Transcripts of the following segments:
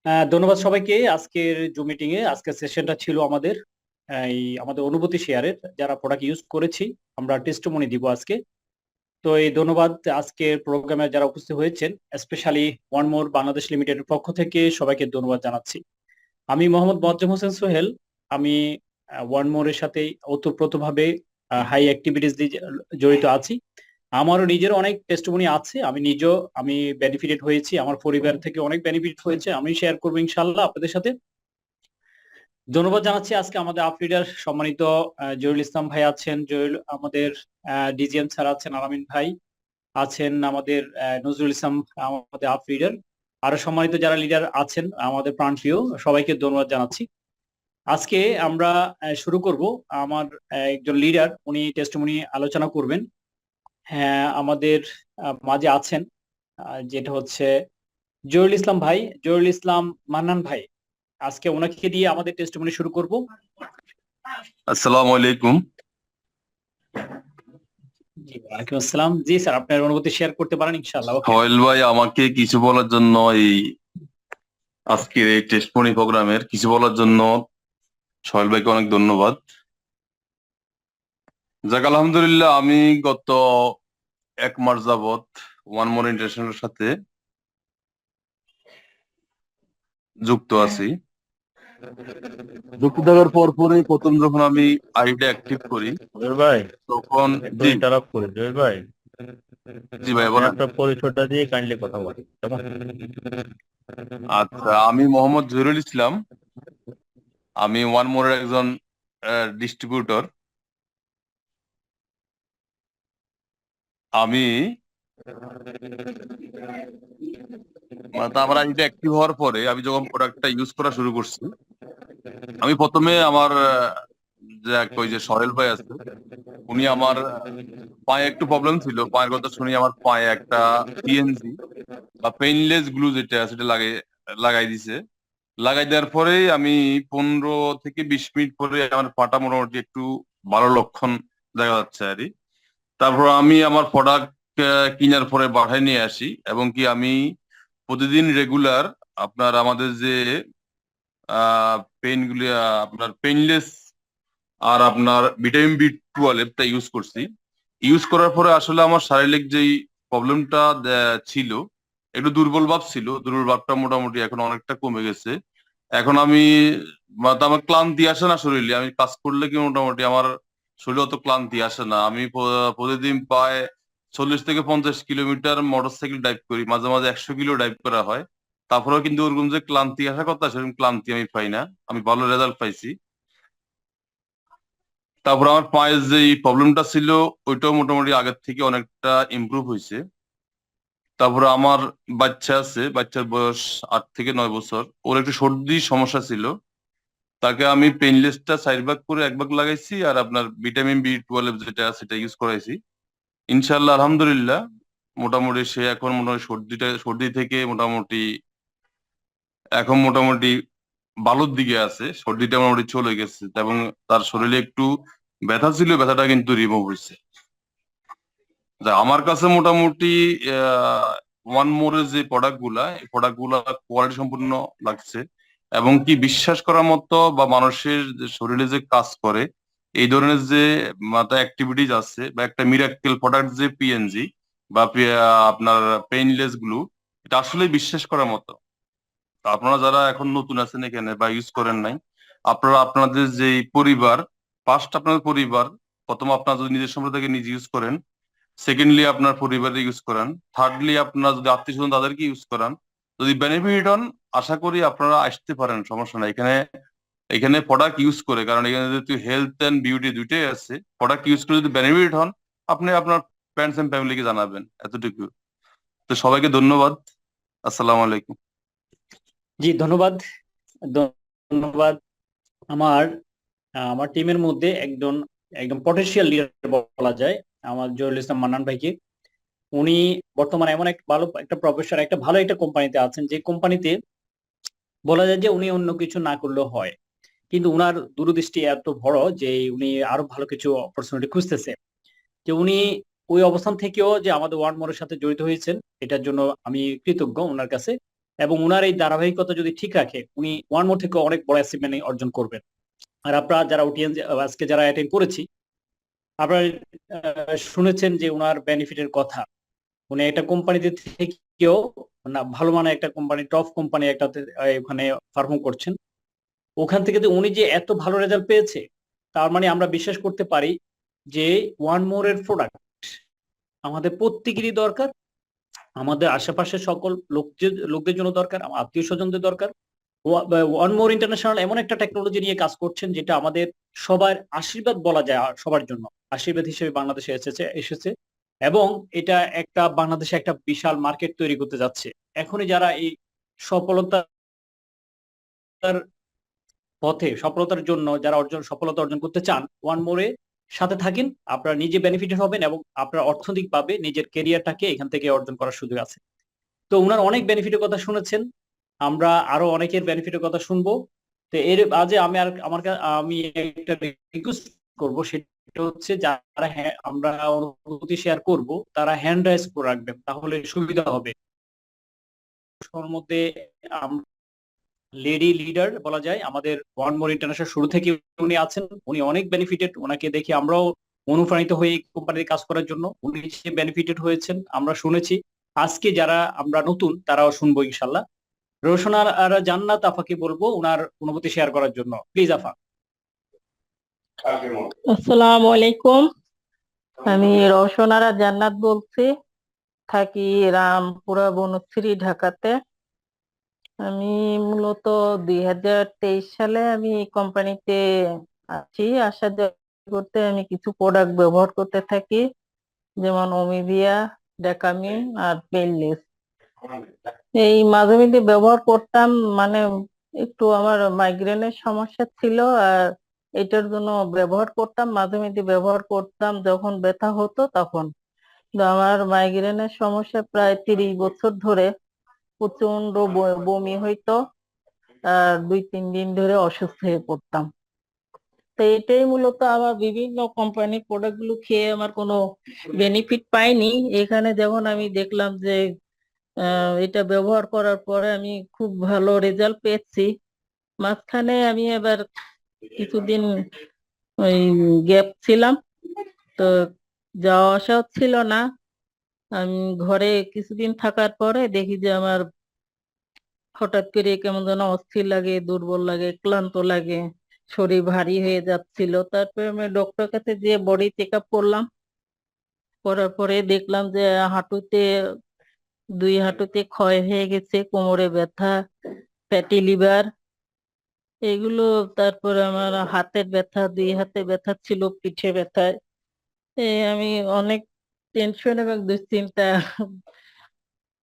ধন্যবাদ সবাইকে। আজকের জুম মিটিং এ আজকের সেশনটা ছিল আমাদের অনুভূতি শেয়ারের, যারা প্রোডাক্ট ইউজ করেছি আমরা টেস্টিমনি দিব আজকে। তো এই ধন্যবাদ আজকের প্রোগ্রামে যারা উপস্থিত হয়েছেন, স্পেশালি ওয়ান মোর বাংলাদেশ লিমিটেডের পক্ষ থেকে সবাইকে ধন্যবাদ জানাচ্ছি। আমি মোহাম্মদ মোয়াজ্জেম হোসেন সোহেল। আমি ওয়ান মোরের সাথে ওতপ্রোতভাবে হাই অ্যাক্টিভিটিস দিয়ে জড়িত আছি। আমারও নিজের অনেক টেস্টিমনি আছে, আমি বেনিফিটেড হয়েছি, আমার পরিবার থেকে অনেক বেনিফিট হয়েছে, আমি শেয়ার করবো ইনশাল্লাহ আপনাদের সাথে। ধন্যবাদ জানাচ্ছি আজকে আমাদের আপ লিডার সম্মানিত জহিরুল ইসলাম ভাই আছেন, আমাদের ডিজিএম স্যার আছেন, আলামিন ভাই আছেন, আমাদের নজরুল ইসলাম আমাদের আপ লিডার, আরো সম্মানিত যারা লিডার আছেন আমাদের প্রাণপ্রিয় সবাইকে ধন্যবাদ জানাচ্ছি। আজকে আমরা শুরু করব। আমার একজন লিডার উনি টেস্টিমনি আলোচনা করবেন। হ্যাঁ, আমাদের মাঝে আছেন যেটা হচ্ছে জহিরুল ইসলাম ভাই, জহিরুল ইসলাম মান্নান ভাই। আজকে ওনাকে দিয়ে আমাদের টেস্টিমনি শুরু করব। আসসালামু আলাইকুম। জি, ওয়ালাইকুম আসসালাম। জি স্যার, আপনার অনুভূতি শেয়ার করতে পারেন ইনশাআল্লাহ। ওকে। সোহেল ভাই, আমাকে কিছু বলার জন্য আজকের এই টেস্টমনি প্রোগ্রামের কিছু বলার জন্য সোহেল ভাইকে অনেক ধন্যবাদ। যাক, আলহামদুলিল্লাহ, আমি গত 1 মাস যাবত ওয়ান মোর ইন্টারন্যাশনালের সাথে যুক্ত আছি। যুক্ত থাকার পরই প্রথম যখন আমি আইডিটা অ্যাক্টিভ করি জহির ভাই, তখন একটু জি ইন্টারাপ্ট করি। জহির ভাই, জি ভাই আপনি বলেন। আপনার পরিচয়টা দিয়ে কাইন্ডলি কথা বলেন, কেমন? আচ্ছা, আমি মোহাম্মদ জহিরুল ইসলাম। আমি ওয়ান মোরের একজন ডিস্ট্রিবিউটর। আমি আমার আইডিটা অ্যাক্টিভ হওয়ার পরে আমি যখন প্রোডাক্টটা ইউজ করা শুরু করছি, আমি প্রথমে আমার ওই যে সোহেল ভাই আছে, উনি আমার পায়ে একটু প্রবলেম ছিল। পায়ের কথা শুনি আমার পায়ে একটা পিএনজি বা পেইনলেস গ্লু যেটা সেটা লাগাই দিছে। লাগাই দেওয়ার পরেই আমি 15 থেকে 20 মিনিট পরে আমার পাটা মোটামুটি একটু ভালো লক্ষণ দেখা যাচ্ছে আর কি। তারপর আমি আমার প্রোডাক্ট কেনার পরে বাসায় নিয়ে আসি, এবং কি আমি প্রতিদিন রেগুলার আপনার আমাদের যে পেইন গুলি, আপনার পেইনলেস আর আপনার ভিটামিন বি 12টা ইউজ করছি। ইউজ করার পরে আসলে আমার শারীরিক যেই প্রবলেমটা ছিল, একটু দুর্বল ভাব ছিল, দুর্বল ভাবটা মোটামুটি এখন অনেকটা কমে গেছে। এখন আমি আমার ক্লান্তি আসে না শরীরে। আমি কাজ করলে কি মোটামুটি আমার শরীরে অত ক্লান্তি আসে না। আমি প্রতিদিন প্রায় 40 থেকে 50 কিলোমিটার মোটরসাইকেল ড্রাইভ করি, মাঝে মাঝে 100 কিলো ড্রাইভ করা হয়। তারপরেও কিন্তু ওরকম যে ক্লান্তি আসার কথা, সেরকম ক্লান্তি আমি পাই না। আমি ভালো রেজাল্ট পাইছি। তারপর আমার পায়ের যে প্রবলেমটা ছিল, ওইটাও মোটামুটি আগের থেকে অনেকটা ইমপ্রুভ হয়েছে। তারপরে আমার বাচ্চা আছে, বাচ্চার বয়স 8 থেকে 9 বছর। ওর একটু সর্দির সমস্যা ছিল। তাকে আমি পেইনলেসটা 4 ভাগ করে 1 ভাগ লাগাইছি, আর আপনার ভিটামিন বি 12 যেটা সেটা ইউজ করাইছি। ইনশাল্লাহ, আলহামদুলিল্লাহ, মোটামুটি সে এখন মোটামুটি সর্দি থেকে মোটামুটি ভালোর দিকে আছে। সর্দিটা মোটামুটি চলে গেছে, এবং তার শরীরে একটু ব্যথা ছিল, ব্যথাটা কিন্তু রিমুভ হয়েছে। আমার কাছে মোটামুটি ওয়ান মোরের যে প্রোডাক্ট গুলা কোয়ালিটি সম্পূর্ণ লাগছে, এবং কি বিশ্বাস করার মতো, বা মানুষের যে শরীরে যে কাজ করে এই ধরনের যে মাথা অ্যাক্টিভিটিস আছে, বা একটা মিরাক্কেল প্রোডাক্ট যে পিএনজি বা আপনার পেইনলেস গ্লু, এটা আসলে বিশ্বাস করার মতো। তো আপনারা যারা এখন নতুন আছেন এখানে বা ইউজ করেন নাই, আপনারা আপনাদের যে পরিবার, ফার্স্ট আপনাদের পরিবার, প্রথম আপনার যদি নিজের সম্পর্কে নিজে ইউজ করেন, সেকেন্ডলি আপনার পরিবারে ইউজ করান, থার্ডলি আপনার যদি আত্মীয় স্বজন তাদেরকে ইউজ করান, যদি বেনিফিট হন, আশা করি আপনারা আসতে পারেন, সমস্যা নাই। এখানে এখানে প্রোডাক্ট ইউজ করে, কারণ এখানে যেহেতু হেলথ এন্ড বিউটি দুইটাই আছে, প্রোডাক্ট ইউজ করে যদি বেনিফিট হন, আপনি আপনার ফ্রেন্ডস এন্ড ফ্যামিলিকে জানাবেন, এতটুকু। তো সবাইকে ধন্যবাদ। আসসালামু আলাইকুম। জি, ধন্যবাদ। ধন্যবাদ। আমার আমার টিমের মধ্যে একজন একদম পটেনশিয়াল লিডার বলা যায় আমার জহিরুল ইসলাম মান্নান ভাইকে। উনি বর্তমানে এমন এক ভালো একটা প্রফেসর, একটা ভালো একটা কোম্পানিতে আছেন, যে কোম্পানিতে বলা যায় যে উনি অন্য কিছু না করলেও হয়, কিন্তু উনার দূরদৃষ্টি এত বড় যে উনি আরো ভালো কিছু অপরচুনিটি খুঁজতেছে। যে উনি ওই অবস্থান থেকেও যে আমাদের ওয়ার্ড মোড়ের সাথে জড়িত হয়েছেন, এটার জন্য আমি কৃতজ্ঞ ওনার কাছে। এবং উনার এই ধারাবাহিকতা যদি ঠিক রাখে উনি ওয়ান মোর থেকে অনেক বড় অ্যাচিভমেন্ট অর্জন করবেন। আর আপনারা যারা অডিয়েন্স আজকে যারা অ্যাটেন্ড করেছি, আপনারা শুনেছেন যে উনার বেনিফিটের কথা। উনি একটা কোম্পানিতে থেকেও না ভালো মানের একটা কোম্পানি, টপ কোম্পানি একটাতে ওখানে পারফর্ম করছেন। ওখান থেকে যে উনি যে এত ভালো রেজাল্ট পেয়েছে, তার মানে আমরা বিশ্বাস করতে পারি যে ওয়ান মোর এর প্রোডাক্ট আমাদের প্রত্যেকেরই দরকার, আমাদের আশেপাশের সকল লোকদের জন্য দরকার, আমার আত্মীয় স্বজনদের দরকার। ওয়ান মোর ইন্টারন্যাশনাল এমন একটা টেকনোলজি নিয়ে কাজ করছেন যেটা আমাদের সবার আশীর্বাদ বলা যায়, সবার জন্য আশীর্বাদ হিসেবে বাংলাদেশে এসেছে এবং এটা একটা বাংলাদেশে একটা বিশাল মার্কেট তৈরি করতে যাচ্ছে। এখনই যারা এই সফলতার পথে সফলতার জন্য যারা সফলতা অর্জন করতে চান, ওয়ান মোরে সাথে থাকেন, আপনারা নিজে বেনিফিটেড হবেন এবং আপনার অর্থনৈতিকভাবে নিজের কেরিয়ারটাকে এখান থেকে অর্জন করার সুযোগ আছে। তো ওনার অনেক বেনিফিটের কথা শুনেছেন, আমরা আরো অনেকের বেনিফিটের কথা শুনবো। তো এর আজে আমি একটা রিকোয়েস্ট করব, সেটা হচ্ছে যারা আমরা অনুভূতি শেয়ার করব তারা হ্যান্ড রাইজ করে রাখবেন, তাহলে সুবিধা হবে। ওর মধ্যে লেডি লিডার বলা যায় আমাদের ওয়ান মোর ইন্টারন্যাশনাল শুরু থেকে উনি আছেন, উনি অনেক বেনিফিটেড, ওনাকে দেখে আমরাও অনুপ্রাণিত হয়ে এই কোম্পানিতে কাজ করার জন্য। উনি যে বেনিফিটেড হয়েছেন আমরা শুনেছি, আজকে যারা আমরা নতুন তারাও শুনবো ইনশাল্লাহ। রোশনা আর জান্নাত আফাকে বলবো ওনার অনুভূতি শেয়ার করার জন্য, প্লিজ আফা। আসসালামু আলাইকুম। আমি রওশনারা জান্নাত বলছি, থাকি রামপুরা বনশ্রী, ঢাকাতে। আমি মূলত 2023 সালে আমি কোম্পানিতে আছি। আসা যাওয়া করতে আমি কিছু প্রোডাক্ট ব্যবহার করতে থাকি, যেমন ওমিভিয়া, ডেকামিন আর পেইনলেস। এই মাঝে মধ্যে ব্যবহার করতাম, মানে একটু আমার মাইগ্রেনের সমস্যা ছিল, আর এটার জন্য ব্যবহার করতাম, মাঝে মধ্যে ব্যবহার করতাম যখন ব্যথা হতো তখন। কিন্তু আমার মাইগ্রেনের সমস্যা প্রায় 30 বছর ধরে, প্রচন্ড বমি হইতো, আর 2-3 দিন ধরে অসুস্থ হয়ে পড়তাম। তো এটাই মূলত আমার বিভিন্ন কোম্পানির প্রোডাক্ট গুলো খেয়ে আমার কোনো বেনিফিট পাইনি। এখানে যখন আমি দেখলাম যে এটা ব্যবহার করার পরে আমি খুব ভালো রেজাল্ট পেয়েছি। মাঝখানে আমি এবার কিছুদিন ওই গ্যাপ ছিলাম, তো যাওয়া আসাও ছিল না। আমি ঘরে কিছুদিন থাকার পরে দেখি যে আমার হঠাৎ করে কেমন যেন অস্থির লাগে, দুর্বল লাগে, ক্লান্ত লাগে, শরীর ভারী হয়ে যাচ্ছিল। তারপরে আমি ডক্টর কাছে গিয়ে বডি চেক আপ করলাম, করার পরে দেখলাম যে দুই হাঁটুতে ক্ষয় হয়ে গেছে, কোমরে ব্যথা, ফ্যাটি লিভার এগুলো। তারপরে আমার হাতের ব্যথা, 2 হাতে ব্যথা ছিল, পিঠে ব্যথা। আমি অনেক টেনশন এবং দুশ্চিন্তা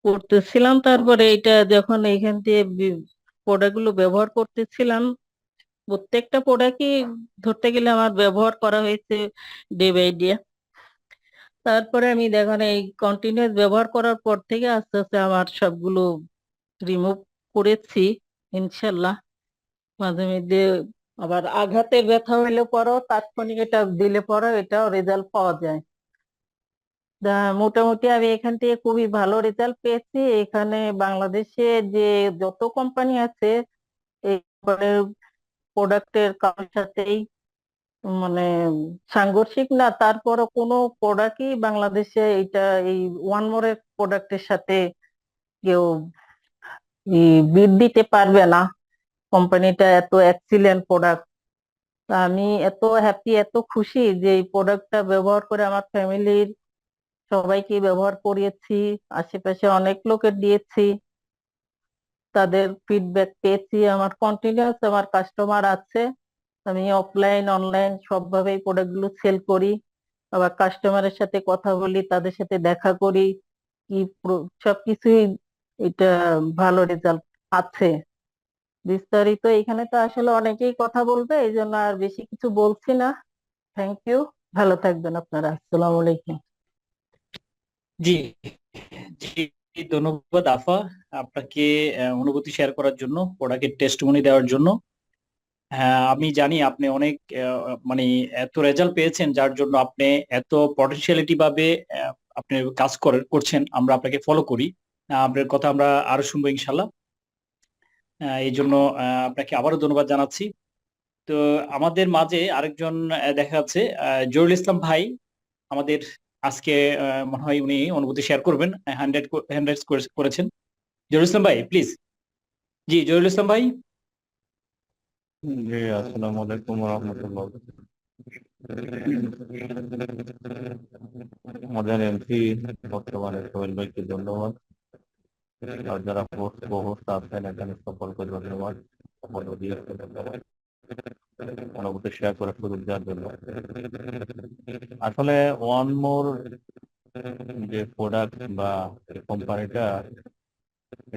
করতেছিলাম। তারপরে এটা যখন এখান থেকে প্রোডাক্ট গুলো ব্যবহার করতেছিলাম, প্রত্যেকটা প্রোডাক্টই ধরতে গেলে আমার ব্যবহার করা হয়েছে ডে বাই ডে। তারপরে আমি দেখেন এই কন্টিনিউয়াস ব্যবহার করার পর থেকে আস্তে আস্তে আমার সবগুলো রিমুভ করেছি ইনশাল্লাহ। মাঝে মধ্যে আবার আঘাতের ব্যথা হইলে পরেও তাৎক্ষণিক এটা দিলে পরে এটাও রেজাল্ট পাওয়া যায়। মোটামুটি আমি এখান থেকে খুবই ভালো রেজাল্ট পেয়েছি। এখানে বাংলাদেশে যে যত কোম্পানি আছে, এই প্রোডাক্টের কারোর সাথেই মানে সাংঘর্ষিক না, তারপরও কোনো প্রোডাক্টই বাংলাদেশে এই ওয়ান মোর এর প্রোডাক্টের সাথে কেউ বিট দিতে পারবে না। কোম্পানিটা এত এক্সিলেন্ট প্রোডাক্ট। আমি এত হ্যাপি, এত খুশি যে এই প্রোডাক্টটা ব্যবহার করে আমার ফ্যামিলির সবাইকে ব্যবহার করিয়েছি, আশেপাশে অনেক লোকের দিয়েছি, তাদের ফিডব্যাক পেয়েছি। আমার কন্টিনিউয়াস আমার কাস্টমার আছে। আমি অফলাইন অনলাইন সবভাবেই প্রোডাক্ট গুলো সেল করি, আবার কাস্টমারের সাথে কথা বলি, তাদের সাথে দেখা করি, সবকিছুই এটা ভালো রেজাল্ট আছে। বিস্তারিত এখানে তো আসলে অনেকেই কথা বলবে, এই জন্য আর বেশি কিছু বলছি না। থ্যাংক ইউ, ভালো থাকবেন আপনারা। আসসালামু আলাইকুম। জি জি, ধন্যবাদ আফা আপনাকে অনুভূতি শেয়ার করার জন্য, প্রোডাক্টের টেস্টিমনি দেওয়ার জন্য। হ্যাঁ, আমি জানি আপনি অনেক মানে এত রেজাল্ট পেয়েছেন, যার জন্য আপনি এত পটেনশিয়ালিটি ভাবে আপনি কাজ করছেন। আমরা আপনাকে ফলো করি, আপনার কথা আমরা আরো শুনবো ইনশাল্লাহ। এই জন্য আপনাকে আবারও ধন্যবাদ জানাচ্ছি। তো আমাদের মাঝে আরেকজন দেখা যাচ্ছে জহিরুল ইসলাম ভাই আমাদের আজকে মনে হয় উনি অনুভূতি শেয়ার করবেন। হ্যান্ড রাইজ করেছেন। জহিরুল ইসলাম ভাই প্লিজ। জি জহিরুল ইসলাম ভাই। জি, আসসালামু আলাইকুম রহমতুল্লাহ। আমাদের এমপি বর্তমানে সোহেল ভাইকে ধন্যবাদ, আর যারা হোস্ট আছেন এখানে সকলকে ধন্যবাদ, সকল অডিয়েন্সকে ধন্যবাদ অনুভূতি শেয়ার করার সুযোগ দেওয়ার জন্য। আসলে ওয়ান মোর যে প্রোডাক্ট বা কোম্পানিটা,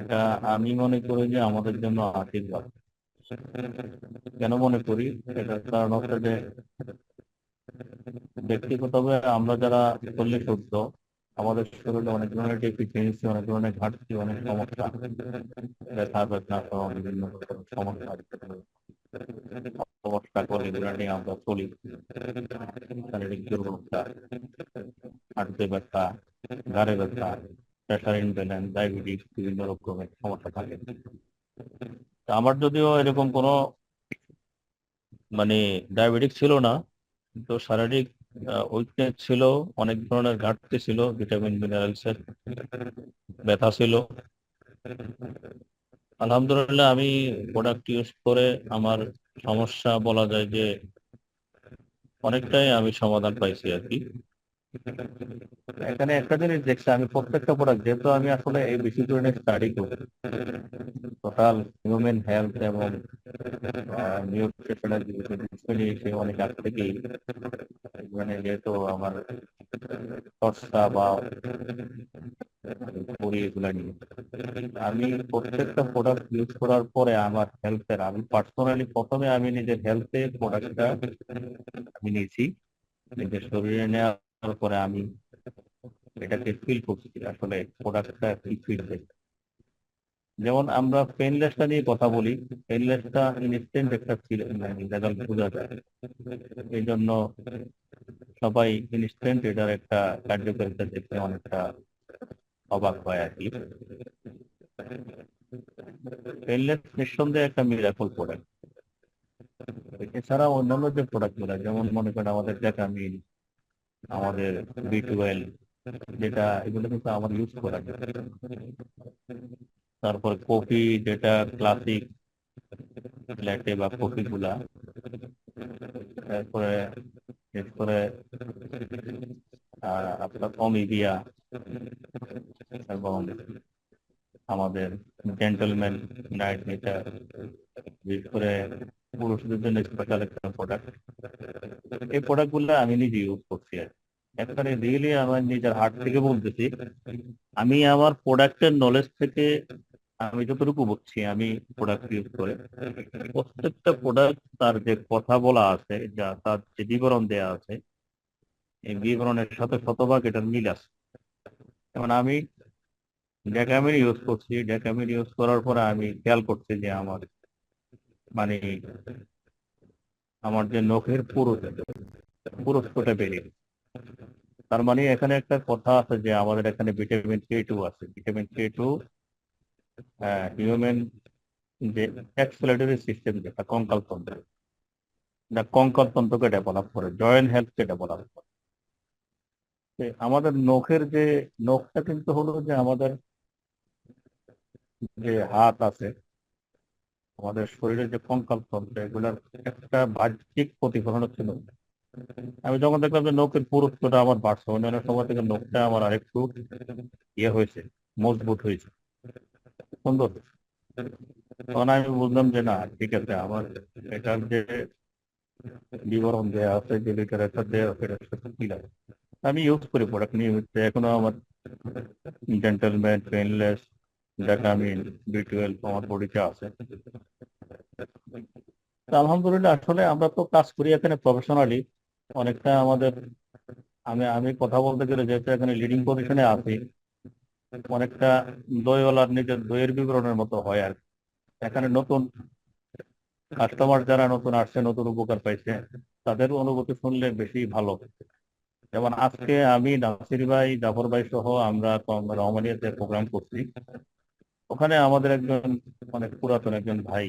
এটা আমি মনে করি যে আমাদের জন্য আশীর্বাদ। কেন মনে করি? এটার কারণ হচ্ছে যে ব্যক্তিগতভাবে আমরা যারা শরীরে সুস্থ, আমাদের শরীরে অনেক ধরনের ডেফিসিয়েন্সি, অনেক ধরনের ঘাটতি, অনেক সমস্যা, ব্যথা বেদনা সহ বিভিন্ন রকম সমস্যা সমস্যা করে এগুলো নিয়ে আমরা চলি। শারীরিক দুর্বলতা, হাঁটুতে ব্যথা, ঘাড়ে ব্যথা, প্রেশার ইনব্যালেন্স, ডায়াবেটিস, বিভিন্ন রকমের সমস্যা থাকে। তা আমার যদিও এরকম কোনো ডায়াবেটিক ছিল না, তো শারীরিক উইকনেস ছিল, অনেক ধরনের ঘাটতি ছিল, ভিটামিন মিনারেলসের ব্যথা ছিল। আলহামদুলিল্লাহ আমি প্রোডাক্ট ইউজ করে আমার সমস্যা বলা যায় যে অনেকটাই আমি সমাধান পাইছি আর কি। এখানে একটা জিনিস দেখছি, আমি প্রত্যেকটা প্রোডাক্ট, যেহেতু আমি আসলে এই বেশি ধরনের স্টাডি করি টোটাল হিউম্যান হেলথ এবং নিউট্রিশনের সে অনেক আগ থেকেই, যেহেতু আমার চর্চা বা করি এগুলা নিয়ে, আমি প্রত্যেকটা প্রোডাক্ট ইউজ করার পরে আমার হেলথের, আমি পার্সোনালি প্রথমে আমি নিজের হেলথের প্রোডাক্টটা আমি নিয়েছি, নিজের শরীরে নেওয়ার পরে আমি এটাকে ফিল করছি আসলে প্রোডাক্টটা কি ফিল দেয়। যেমন আমরা পেনলেসটা নিয়ে কথা বলি, পেনলেসটা ইনস্ট্যান্ট একটা রেজাল্ট বোঝা যায়, এই জন্য সবাই ইনস্ট্যান্ট এটার একটা কার্যকারিতা দেখতে অনেকটা অবাক হয় আর কি। পেনলেস নিঃসন্দেহে একটা মিরাকল প্রোডাক্ট। এছাড়া অন্যান্য যে প্রোডাক্ট গুলা, যেমন মনে করেন আমাদের ডেকামিন, আমাদের B12, যেটা এগুলো কিন্তু আমার ইউজ করা যায়। তারপর কফি, যেটা ক্লাসিক ল্যাটে বা কফি গুলা, তারপরে এরপরে আপনার অমিবিয়া এবং আমাদের জেন্টলম্যান নাইট, এটা বিশেষ করে পুরুষদের জন্য স্পেশাল একটা প্রোডাক্ট। এই প্রোডাক্ট গুলো আমি নিজে ইউজ করছি আর কি। এখানে রিয়েলি আমার নিজের হার্ট থেকে বলতেছি, আমি আমার প্রোডাক্টের নলেজ থেকে আমি যতটুকু বুঝছি, আমি প্রোডাক্ট ইউজ করে প্রত্যেকটা প্রোডাক্ট তার যে কথা বলা আছে, যা তার যে বিবরণ দেওয়া আছে, এই বিবরণের সাথে শতভাগ এটার মিল আছে। যেমন আমি ডেকামিন ইউজ করছি, ডেকামিন ইউজ করার পরে আমি খেয়াল করছি যে আমার মানে আমার যে নখের পুরুষটা বেরিয়ে, তার মানে এখানে একটা কথা আছে যে আমাদের এখানে ভিটামিন K2 আছে। ভিটামিন K2 হিউম্যান যে এক্সপ্লেটরি সিস্টেম, যেটা কঙ্কাল তন্ত্র, কঙ্কাল তন্ত্রকে ডেভেলপ করে, জয়েন্ট হেলথকে ডেভেলপ করে। আমাদের নখের যে নখটা কিন্তু হলো যে আমাদের যে হাত আছে, আমাদের শরীরের যে কঙ্কাল তন্ত্র, এগুলোর একটা বাহ্যিক প্রতিফলন হচ্ছে নখ। আমি যখন দেখলাম যে নখের পুরুত্বটা আমার বাড়ছে, অন্যান্য সময় থেকে নখটা আমার আরেকটু ইয়ে হয়েছে, মজবুত হয়েছে, সুন্দর। তখন আমি বুঝলাম যে না, ঠিক আছে, আমার এটার যে বিবরণ দেওয়া আছে, যে লিটারেচার দেওয়া আছে, এটার সাথে মিল আছে। আমি ইউজ করি প্রোডাক্ট নিয়মিত, এখনো আমার জেন্টলম্যান, পেনলেস, ডেকামিন, B12 আমার বডিতে আছে। তো আলহামদুলিল্লাহ, আসলে আমরা তো কাজ করি এখানে প্রফেশনালি অনেকটা আমাদের, আমি কথা বলতে গেলে যেহেতু এখানে লিডিং পজিশনে আছি, অনেকটা দইওয়ালার নিজের দইয়ের বিবরণের মতো হয় আর কি। এখানে নতুন কাস্টমার যারা নতুন আসছে, নতুন উপকার পাইছে, তাদের অনুভূতি শুনলে বেশি ভালো। যেমন আজকে আমি নাসির ভাই, জাফর ভাই সহ আমরা রহমানিয়াতে প্রোগ্রাম করছি, ওখানে আমাদের একজন অনেক পুরাতন একজন ভাই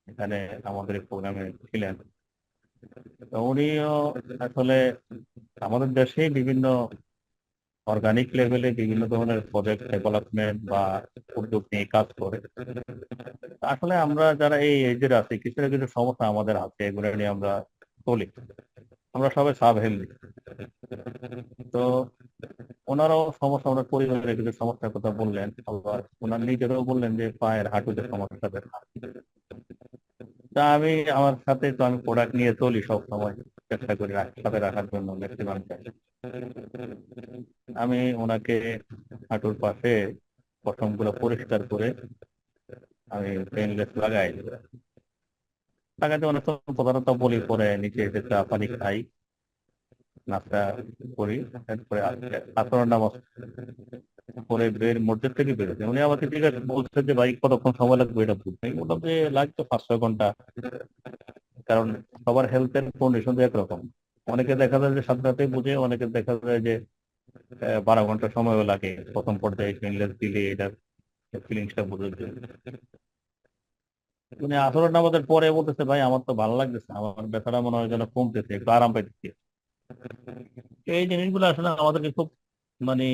এখানে আমাদের প্রোগ্রামে ছিলেন। তো উনিও আসলে আমাদের দেশে বিভিন্ন অর্গানিক লেভেলে বিভিন্ন ধরনের প্রজেক্ট ডেভেলপমেন্ট বা উদ্যোগ নিয়ে কাজ করে। আসলে আমরা যারা এই এজের আছি কিছু না কিছু সমস্যা আমাদের আছে, এগুলো নিয়ে আমরা চলি। আমরা সবাই সাব হেলদি। তো ওনারাও সমস্যা, ওনার পরিবারের কিছু সমস্যার কথা বললেন, আবার ওনার নিজেরাও বললেন যে পায়ের হাঁটুতে সমস্যা ব্যথা। তা আমি আমার সাথে তো আমি প্রোডাক্ট নিয়ে চলি সব সময়, চেষ্টা করি সাথে রাখার জন্য ম্যাক্সিমাম টাইম। আমি ওনাকে হাঁটুর পাশে পশমগুলো পরিষ্কার করে আমি পেনলেস লাগাইতে অনেক সময় প্রধানত বলি, পরে নিচে এসে চা পানি খাই, নাস্তা করি, তারপরে আসর নামাজ পরে মসজিদ থেকে বেরোতে উনি আমাকে ঠিক আছে বলছে যে ভাই কতক্ষণ সময় লাগবে এটা বুঝতে। আমি বললাম যে লাগতো 5-6 ঘন্টা, কারণ সবার হেলথের কন্ডিশন তো একরকম। অনেকে দেখা যায় যে 7 রাতে বুঝে, অনেকে দেখা যায় যে 12 ঘন্টা সময়ও লাগে প্রথম পর্যায়ে পেনলেস দিলে এটার ফিলিংসটা বুঝতে। উনি আসর নামাজের পরে বলতেছে ভাই আমার তো ভালো লাগতেছে, আমার ব্যথাটা মনে হয় যেন কমতেছে, একটু আরাম পাইতেছি। এই জিনিসগুলো আসলে আমাদেরকে খুব মানে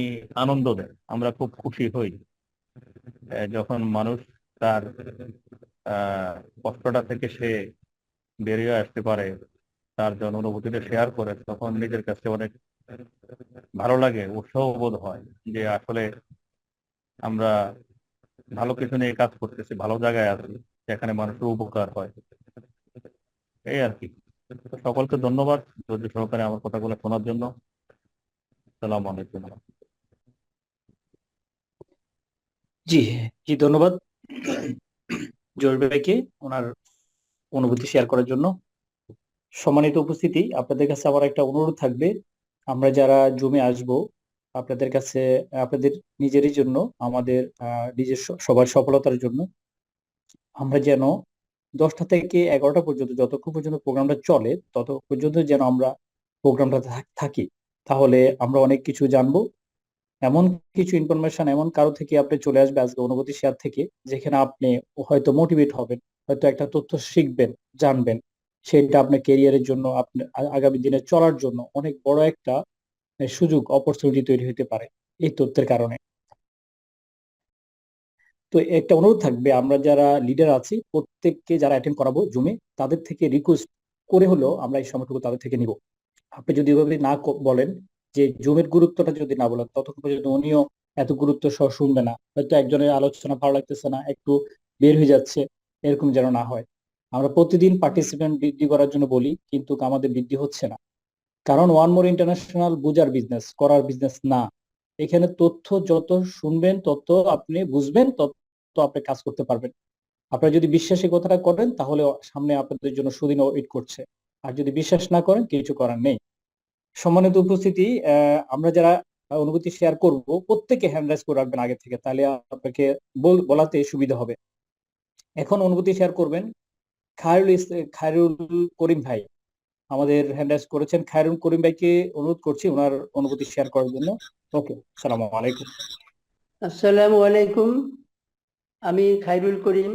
আনন্দ দেয়, আমরা খুব খুশি হই যখন মানুষ তার আহ কষ্টটা থেকে সে বেরিয়ে আসতে পারে, তার যখন অনুভূতিটা শেয়ার করে, তখন নিজের কাছে অনেক ভালো লাগে, উৎসাহ বোধ হয় যে আসলে আমরা ভালো কিছু নিয়ে কাজ করতেছি, ভালো জায়গায় আছি যেখানে মানুষের উপকার হয়, এই আর কি। তো সকলকে ধন্যবাদ ধৈর্য সহকারে আমার কথাগুলো শোনার জন্য। আসসালামু আলাইকুম। জি, জি, ধন্যবাদ জহির ভাইকে ওনার অনুভূতি শেয়ার করার জন্য। সম্মানিত উপস্থিতি, আপনাদের কাছে আমার একটা অনুরোধ থাকবে, আমরা যারা জমে আসব আপনাদের কাছে, আপনাদের নিজেরই জন্য, আমাদের নিজের সবার সফলতার জন্য আমরা যেন 10টা থেকে 11টা পর্যন্ত, যতক্ষণ পর্যন্ত প্রোগ্রামটা চলে তত পর্যন্ত যেন আমরা প্রোগ্রামটা থাকি, তাহলে আমরা অনেক কিছু জানবো। এমন কিছু ইনফরমেশন এমন কারো থেকে আপনি চলে আসবে আজকে অনুভূতি শেয়ার থেকে, যেখানে আপনি হয়তো মোটিভেট হবেন, হয়তো একটা তথ্য শিখবেন, জানবেন, সেটা আপনার ক্যারিয়ারের জন্য, আপনি আগামী দিনে চলার জন্য অনেক বড় একটা সুযোগ, অপরচুনিটি তৈরি হতে পারে এই তথ্যের কারণে। তো একটা অনুরোধ থাকবে, আমরা যারা লিডার আছি প্রত্যেককে যারা অ্যাটেন্ড করাবো জুমে, তাদের থেকে রিকোয়েস্ট করে হলেও আমরা এই সময়টুকু তাদের থেকে নিব। আপনি যদি ওইভাবে না বলেন, যে জুমের গুরুত্বটা যদি না বলেন, ততক্ষণ পর্যন্ত উনিও এত গুরুত্ব সহ শুনবে না, হয়তো একজনের আলোচনা ভালো লাগতেছে না, একটু বের হয়ে যাচ্ছে, এরকম যেন না হয়। আমরা প্রতিদিন পার্টিসিপেন্ট বৃদ্ধি করার জন্য বলি, কিন্তু আমাদের বৃদ্ধি হচ্ছে না, কারণ ওয়ান মোর ইন্টারন্যাশনাল বুঝার বিজনেস, করার বিজনেস না। এখানে তথ্য যত শুনবেন, তত আপনি বুঝবেন, তত আপনি কাজ করতে পারবেন। আপনারা যদি বিশ্বাসী কথাটা করেন, তাহলে সামনে আপনাদের জন্য সুদিন ওয়েট করছে। আর যদি বিশ্বাস না করেন, কিছু করার নেই। সম্মানিত উপস্থিতি, আমরা যারা অনুভূতি শেয়ার করব প্রত্যেকে হ্যান্ড রাইজ করে রাখবেন আগে থেকে, তাহলে আপনাকে বলাতে সুবিধা হবে। এখন অনুভূতি শেয়ার করবেন খায়রুল করিম ভাই, আমাদের হ্যান্ড রাইজ করেছেন। খায়রুল করিম ভাইকে অনুরোধ করছি ওনার অনুভূতি শেয়ার করার জন্য। ওকে, আসসালামু আলাইকুম। আসসালামু আলাইকুম। আমি খায়রুল করিম।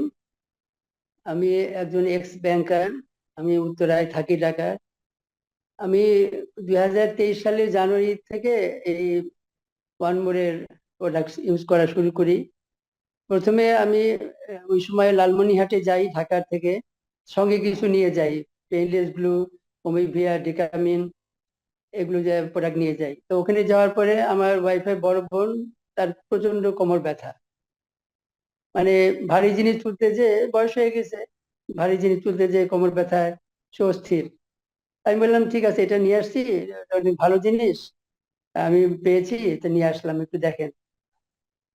আমি একজন এক্স ব্যাংকার। আমি উত্তরায় থাকি, ঢাকায়। আমি 2023 সালের জানুয়ারি থেকে এই ওয়ানমোরের প্রোডাক্ট ইউজ করা শুরু করি। প্রথমে আমি ওই সময় লালমনিরহাটে যাই ঢাকার থেকে, সঙ্গে কিছু নিয়ে যাই, পেইনলেস ব্লু, ওমিভিয়া, ডিকামিন, এগুলো যে প্রোডাক্ট নিয়ে যাই। তো ওখানে যাওয়ার পরে আমার ওয়াইফের বড় বোন, তার প্রচন্ড কোমর ব্যথা, মানে ভারী জিনিস তুলতে যে, বয়স হয়ে গেছে, ভারী জিনিস তুলতে যে কোমর ব্যথায় সে অস্থির। আমি বললাম ঠিক আছে, এটা নিয়ে আসছি, এটা অনেক ভালো জিনিস, আমি পেয়েছি, এটা নিয়ে আসলাম, একটু দেখেন।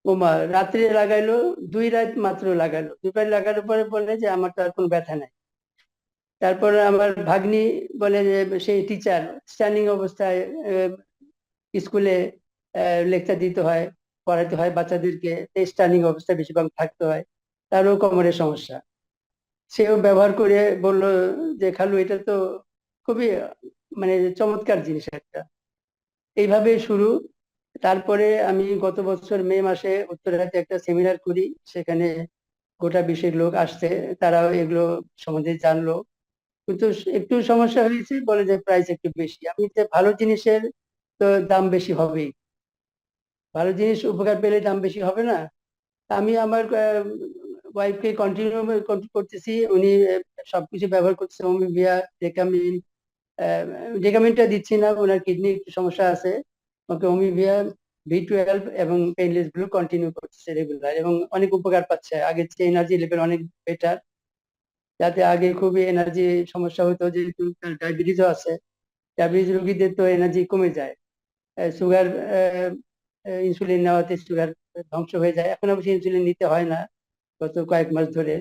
ওমা, রাত্রে লাগাইলো, 2 রাত মাত্র লাগালো, 2 রাত লাগানোর পরে বলে যে আমার তো আর কোনো ব্যথা নাই। তারপর আমার ভাগ্নি বলে যে, সেই টিচার, স্ট্যান্ডিং অবস্থায় স্কুলে লেকচার দিতে হয়, পড়াতে হয় বাচ্চাদেরকে, স্ট্যান্ডিং অবস্থায় বেশিরভাগ থাকতে হয়, তারও কোমরের সমস্যা। সেও ব্যবহার করে বলল যে খালু, এটা তো খুবই মানে চমৎকার জিনিস একটা। এইভাবে শুরু। তারপরে আমি গত বছর মে মাসে উত্তরাতে একটা সেমিনার করি, সেখানে গোটা বিশ্বের লোক আসছে, তারাও এগুলো সম্বন্ধে জানলো। কিন্তু একটু সমস্যা হয়েছে, বলে যে প্রাইস একটু বেশি। আমি যে ভালো জিনিসের তো দাম বেশি হবেই, ভালো জিনিস উপকার পেলে দাম বেশি হবে না। আমি আমার ওয়াইফকে কন্টিনিউ করতেছি, উনি সবকিছু ব্যবহার করছে, হোমিওপিয়া, ডেকামিন। ডেকামিনটা দিচ্ছি না, ওনার কিডনি একটু সমস্যা আছে। ওকে হোমিওপিয়া, B12 এবং পেইনলেস গুলো কন্টিনিউ করতেছে রেগুলার, এবং অনেক উপকার পাচ্ছে, আগের চেয়ে এনার্জি লেভেল অনেক বেটার। যাতে আগে খুবই এনার্জি সমস্যা হতো, যেহেতু ডায়াবেটিসও আছে, ডায়াবেটিস রোগীদের তো এনার্জি কমে যায়, সুগার, ইনসুলিন নেওয়াতে সুগার ধ্বংস হয়ে যায়। এখন অবশ্যই ইনসুলিন নিতে হয় না গত কয়েক মাস ধরে।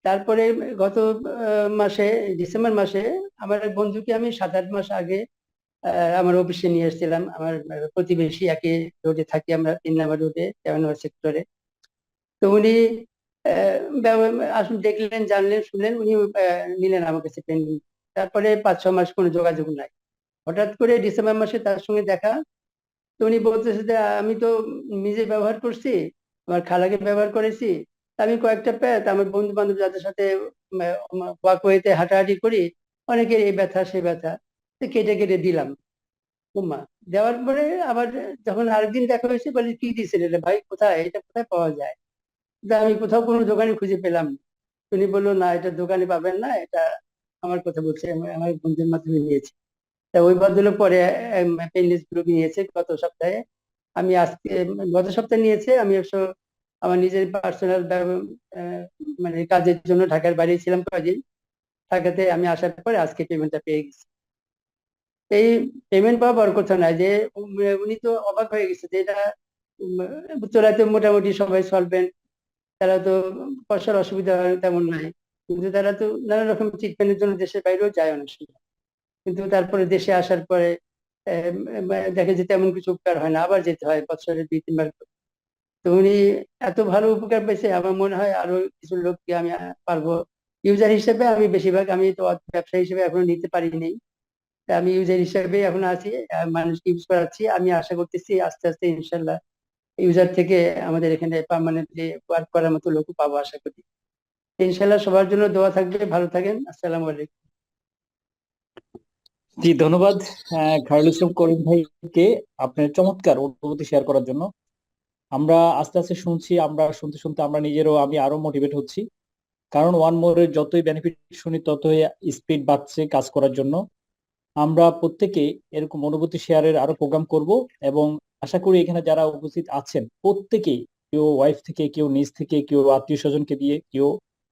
তারপরে গত মাসে, ডিসেম্বর মাসে, আমার এক বন্ধুকে আমি 7-8 মাস আগে আমার অফিসে নিয়ে এসেছিলাম। আমার প্রতিবেশী, একই রোডে থাকি আমরা, 3 নম্বর রোডে, 7 নম্বর সেক্টরে। তো উনি আসুন, দেখলেন, জানলেন, শুনলেন, উনি নিলেন আমার কাছে পেন। তারপরে 5-6 মাস কোনো যোগাযোগ নাই। হঠাৎ করে ডিসেম্বর মাসে তার সঙ্গে দেখা। তো উনি বলতেছে যে আমি তো নিজে ব্যবহার করছি, আমার খালাকে ব্যবহার করেছি, আমি কয়েকটা প্যাচ আমার বন্ধু বান্ধব যাদের সাথে ওয়াকওয়েতে হাঁটাহাঁটি করি, অনেকের এই ব্যথা সেই ব্যথা, তো কেটে কেটে দিলাম। উমা, দেওয়ার পরে আবার যখন আরেকদিন দেখা হয়েছে, বলে কি দিয়েছিল রে ভাই, কোথায় এটা, কোথায় পাওয়া যায়? তা আমি কোথাও কোনো দোকানে খুঁজে পেলাম না। উনি বললো না, এটা দোকানে পাবেন না, এটা আমার কথা বলছে, আমার বন্ধুর মাধ্যমে নিয়েছি। তা ওই ভদ্রলোক পরে পেইনলেস গুলো নিয়েছে গত সপ্তাহে। আমি আজকে, গত সপ্তাহে নিয়েছে, আমি অবশ্য আমার নিজের পার্সোনাল মানে কাজের জন্য ঢাকার বাইরে ছিলাম কয়েকদিন, ঢাকাতে আমি আসার পরে আজকে পেমেন্টটা পেয়ে গেছি। এই পেমেন্ট পাওয়া বড় কথা নয়, যে উনি তো অবাক হয়ে গেছে যে এটা উত্তরাতে মোটামুটি সবাই সলভেন্ট, তারা তো পয়সার অসুবিধা তেমন নাই। কিন্তু তারা তো নানা রকম ট্রিটমেন্টের জন্য দেশের বাইরেও যায় অনেক সময়, কিন্তু তারপরে দেশে আসার পরে দেখে যে তেমন কিছু উপকার হয় না, আবার যেতে হয় বছরে 2-3 বার করে। তো উনি এত ভালো উপকার পেয়েছে, আমার মনে হয় আরো কিছু লোককে আমি পারবো। ইউজার হিসেবে আমি বেশিরভাগ, আমি তো ব্যবসা হিসেবে এখনো নিতে পারিনি, তা আমি ইউজার হিসেবে এখন আছি, মানুষকে ইউজ করাচ্ছি। আমি আশা করতেছি আস্তে আস্তে ইনশাল্লাহ ইউজার থেকে আমাদের এখানে পার্মানেন্টলি ওয়ার্ক করার মতো লোক পাবো আশা করি। ইনশাল্লাহ সবার জন্য দোয়া থাকবে, ভালো থাকেন, আসসালামু আলাইকুম। জি, ধন্যবাদ খায়রুল ইসলাম করিম ভাইকে আপনার চমৎকার অনুভূতি শেয়ার করার জন্য। আমরা আস্তে আস্তে শুনছি, আমরা শুনতে শুনতে আমরা নিজেরও, আমি আরো মোটিভেট হচ্ছি। কারণ ওয়ান মোরের যতই বেনিফিট শুনি, ততই স্পিড বাড়ছে কাজ করার জন্য। আমরা প্রত্যেকে এরকম অনুভূতি শেয়ারের আরো প্রোগ্রাম করব, এবং আশা করি এখানে যারা উপস্থিত আছেন প্রত্যেকেই, কেউ ওয়াইফ থেকে, কেউ নিজ থেকে, কেউ আত্মীয় স্বজনকে দিয়ে, কেউ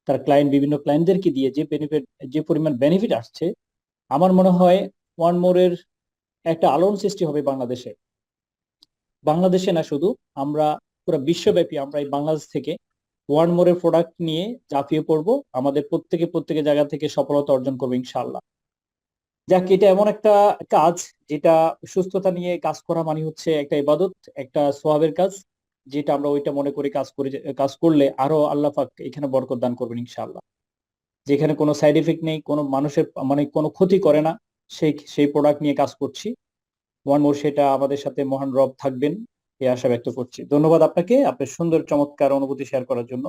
তার ক্লায়েন্ট, বিভিন্ন ক্লায়েন্টদেরকে দিয়ে যে বেনিফিট, যে পরিমাণ বেনিফিট আসছে, আমার মনে হয় ওয়ান মোরের একটা আলোড়ন সৃষ্টি হবে বাংলাদেশে। বাংলাদেশে না শুধু, আমরা পুরো বিশ্বব্যাপী আমরা এই বাংলাদেশ থেকে ওয়ান মোরের প্রোডাক্ট নিয়ে ঝাঁপিয়ে পড়বো, আমাদের প্রত্যেকে জায়গা থেকে সফলতা অর্জন করবো ইনশাআল্লাহ। যাক, এটা এমন একটা কাজ যেটা, সুস্থতা নিয়ে কাজ করা মানে হচ্ছে একটা ইবাদত, একটা সোয়াবের কাজ, যেটা আমরা ওইটা মনে করি কাজ করলে আরো আল্লাহ পাক এখানে বরকত দান করবেন ইনশাআল্লাহ। যেখানে কোনো সাইড এফেক্ট নেই, কোনো মানুষের মানে কোনো ক্ষতি করে না, সেই সেই প্রোডাক্ট নিয়ে কাজ করছি। ওয়ান মোর সেটা আমাদের সাথে মহান রব থাকবেন, এই আশা ব্যক্ত করছি। ধন্যবাদ আপনাকে, আপনার সুন্দর চমৎকার অনুভূতি শেয়ার করার জন্য।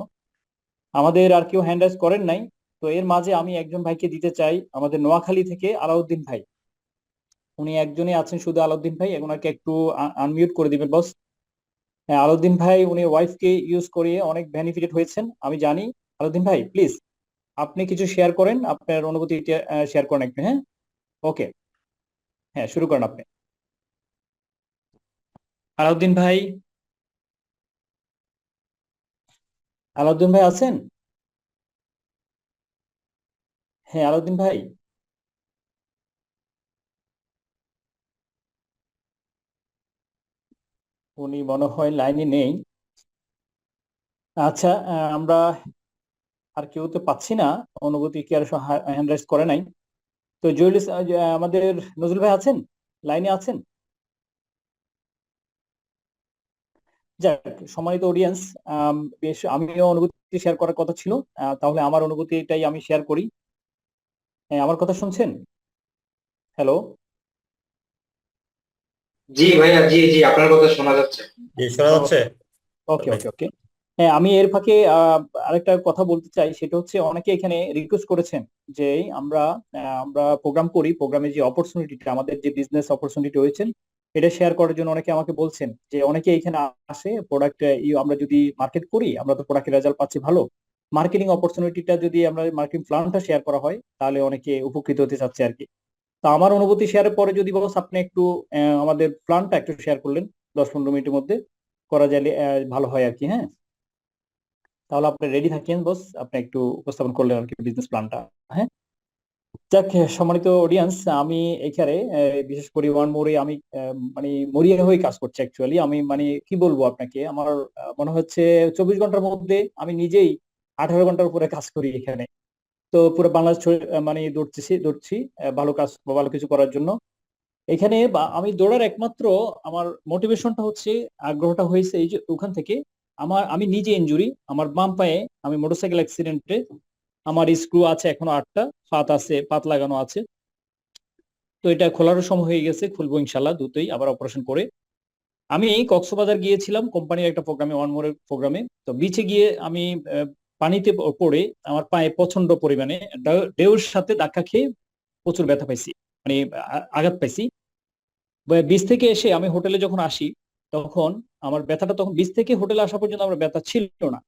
আমাদের আর কেউ হ্যান্ড রাইজ করেন নাই, তো এর মাঝে আমি একজন ভাইকে দিতে চাই, আমাদের নোয়াখালী থেকে আলাউদ্দিন ভাই। উনি একজনই আছেন শুধু, আলাউদ্দিন ভাই, ওনাকে একটু আনমিউট করে দিবেন বস। হ্যাঁ, আলাউদ্দিন ভাই উনি ওয়াইফকে ইউজ করিয়ে অনেক বেনিফিটেড হয়েছেন, আমি জানি। আলাউদ্দিন ভাই প্লিজ আপনি কিছু শেয়ার করেন, আপনার অনুভূতি শেয়ার করেন একটু। হ্যাঁ, ওকে, হ্যাঁ শুরু করেন আপনি। আলাউদ্দিন ভাই, আলাউদ্দিন ভাই আছেন? হ্যাঁ আলাউদ্দিন ভাই, উনি মনে হয় লাইনে নেই। আচ্ছা, আমরা আর কেউ তো পাচ্ছি না, অনুভূতি কি আর হ্যান্ড রাইজ করে নাই। তো জুয়েল আমাদের নজরুল ভাই আছেন, লাইনে আছেন? যাক, সম্মানিত অডিয়েন্স, বেশ আমিও অনুভূতি শেয়ার করার কথা ছিল, তাহলে আমার অনুভূতিটাই আমি শেয়ার করি। হ্যাঁ, আমার কথা শুনছেন? হ্যালো, জি ভাইয়া, জি জি, আপনার কথা শোনা যাচ্ছে। জি, শোনা যাচ্ছে? ওকে ওকে ওকে। হ্যাঁ, আমি এর ফাঁকে আরেকটা কথা বলতে চাই, সেটা হচ্ছে অনেকে এখানে রিকোয়েস্ট করেছেন যে আমরা আমরা প্রোগ্রাম করি, প্রোগ্রামে যে অপরচুনিটিটা আমাদের যে বিজনেস অপরচুনিটি রয়েছে এটা শেয়ার করার জন্য অনেকে আমাকে বলছেন যে অনেকে এখানে আসে প্রোডাক্ট আমরা যদি মার্কেট করি, আমরা তো প্রোডাক্টের রেজাল্ট পাচ্ছি ভালো, মার্কেটিং অপরচুনিটিটা যদি আমরা মার্কেটিং প্ল্যানটা শেয়ার করা হয় তাহলে অনেকে উপকৃত হতে চাচ্ছে আর কি। তো আমার অনুভূতি শেয়ারের পরে যদি বস আপনি একটু আমাদের প্ল্যানটা একটু শেয়ার করলেন 10-15 মিনিটের মধ্যে করা যাবে ভালো হয় আর কি। হ্যাঁ, তাহলে আপনি রেডি থাকেন বস, আপনি একটু উপস্থাপন করলেন আর কি বিজনেস প্ল্যানটা। হ্যাঁ, যাক, সম্মানিত অডিয়েন্স, আমি এখানে বিশেষ করে ওয়ান মোরে আমি মানে মরিয়া হয়ে কাজ করছি অ্যাকচুয়ালি। আমি মানে কি বলবো আপনাকে, আমার মনে হচ্ছে 24 ঘন্টার মধ্যে আমি নিজেই 18 ঘন্টার উপরে কাজ করি এখানে। তো পুরো বাংলাদেশ মানে দৌড়ছি ভালো কাজ বা ভালো কিছু করার জন্য এখানে। আমি দৌড়ার একমাত্র আমার মোটিভেশনটা হচ্ছে, আগ্রহটা হয়েছে এই যে ওখান থেকে আমি নিজে ইনজুরি আমার বাম পায়ে, আমি মোটরসাইকেল অ্যাক্সিডেন্টে আমার স্ক্রু আছে এখনো 8টা, পাত লাগানো আছে। তো এটা খোলারও সময় হয়ে গেছে, খুলবো ইনশাল্লাহ দ্রুতই আবার অপারেশন করে। আমি কক্সবাজার গিয়েছিলাম কোম্পানির একটা প্রোগ্রামে, ওয়ান মোরের প্রোগ্রামে। তো বিচে গিয়ে আমি পানিতে পড়ে আমার পায়ে প্রচন্ড পরিমাণে ঢেউর সাথে ধাক্কা খেয়ে প্রচুর ব্যথা পাইছি, মানে আঘাত পাইছি। বিচ থেকে এসে আমি হোটেলে যখন আসি তখন আমার ব্যথাটা, তখন বিচ থেকে হোটেলে আসা পর্যন্ত আমার ব্যথা ছিল না।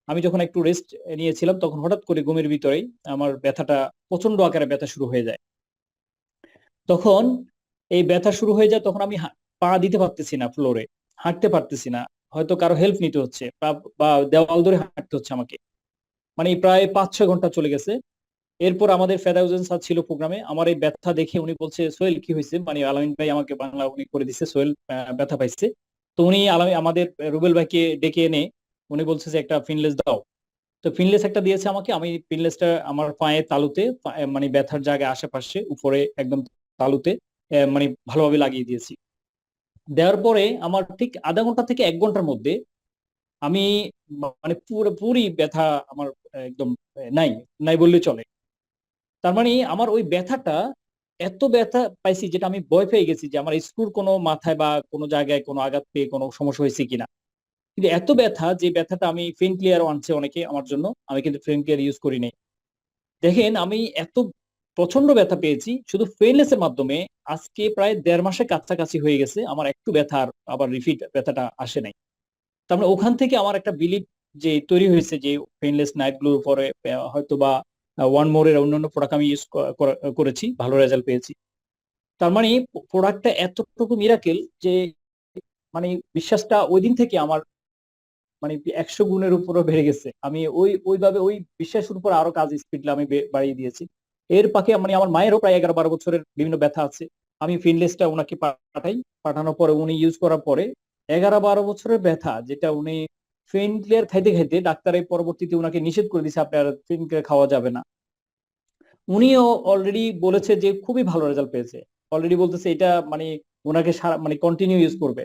আমি যখন একটু রেস্ট নিয়েছিলাম তখন হঠাৎ করে ঘুমের ভিতরেই আমার ব্যথাটা প্রচন্ড আকারে ব্যথা শুরু হয়ে যায়। তখন এই ব্যথা শুরু হয়ে যায়, তখন আমি পা দিতে পারতেছি না ফ্লোরে, হাঁটতে পারতেছি না, হয়তো কারো হেল্প নিতে হচ্ছে বা দেওয়াল ধরে হাঁটতে হচ্ছে আমাকে। মানে প্রায় 5-6 ঘন্টা চলে গেছে। এরপর আমাদের ফেদাউজেন স্যার ছিল প্রোগ্রামে, আমার এই ব্যথা দেখে উনি বলছে সোহেল কি হয়েছে, মানে আলামিন ভাই আমাকে বাংলা উনি করে দিচ্ছে, সোহেল ব্যথা পাইছে। তো উনি আমাদের রুবেল ভাইকে ডেকে এনে উনি বলছে যে একটা ফিনলেস দাও। তো ফিনলেস একটা দিয়েছে আমাকে, আমি ফিনলেসটা আমার পায়ে তালুতে, মানে ব্যথার জায়গায় আশেপাশে উপরে একদম তালুতে মানে ভালোভাবে লাগিয়ে দিয়েছি। দেওয়ার পরে আমার ঠিক আধা ঘন্টা থেকে 1 ঘন্টার মধ্যে আমি মানে পুরোপুরি ব্যথা আমার একদম নাই নাই বললে চলে। তার মানে আমার ওই ব্যথাটা, এত ব্যথা পাইছি যেটা আমি ভয় পেয়ে গেছি যে আমার স্ক্রুর কোনো মাথায় বা কোনো জায়গায় কোনো আঘাত পেয়ে কোনো সমস্যা হয়েছে কিনা। কিন্তু এত ব্যথা, যে ব্যথাটা আমি পেইন ক্লিয়ারও আনছে অনেকে আমার জন্য, আমি কিন্তু পেইন ক্লিয়ার ইউজ করি নাই। দেখেন আমি এত প্রচন্ড ব্যথা পেয়েছি শুধু পেইনলেস এর মাধ্যমে। আজকে প্রায় 1.5 মাসের কাছাকাছি হয়ে গেছে, আমার একটু ব্যথা আবার রিপিট ব্যথাটা আসে নাই। তার মানে ওখান থেকে আমার একটা বিলিভ যে তৈরি হয়েছে যে পেইনলেস নাইট গ্লোর পরে হয়তো বা ওয়ান মোর এর অন্যান্য প্রোডাক্ট আমি ইউজ করেছি, ভালো রেজাল্ট পেয়েছি। তার মানে প্রোডাক্টটা এতটুকু মিরাকেল যে মানে বিশ্বাসটা ওই দিন থেকে আমার মানে 100 গুণের উপরও বেড়ে গেছে। আমি ওইভাবে ওই বিশ্বাসের উপর আরো কাজ স্পিড আমি বাড়িয়ে দিয়েছি। এর পাকে মানে আমার মায়েরও প্রায় 11-12 বছরের বিভিন্ন ব্যথা আছে। আমি ফিনলেসটা ওনাকে পাঠানোর পরে উনি ইউজ করার পরে 11-12 বছরের ব্যথা, যেটা উনি পেইন ক্লিয়ার খাইতে খাইতে ডাক্তারের পরবর্তীতে উনাকে নিষেধ করে দিয়েছে, আপনার পেইন ক্লিয়ার খাওয়া যাবে না। উনিও অলরেডি বলেছে যে খুবই ভালো রেজাল্ট পেয়েছে, অলরেডি বলতেছে এটা মানে ওনাকে মানে কন্টিনিউ ইউজ করবে।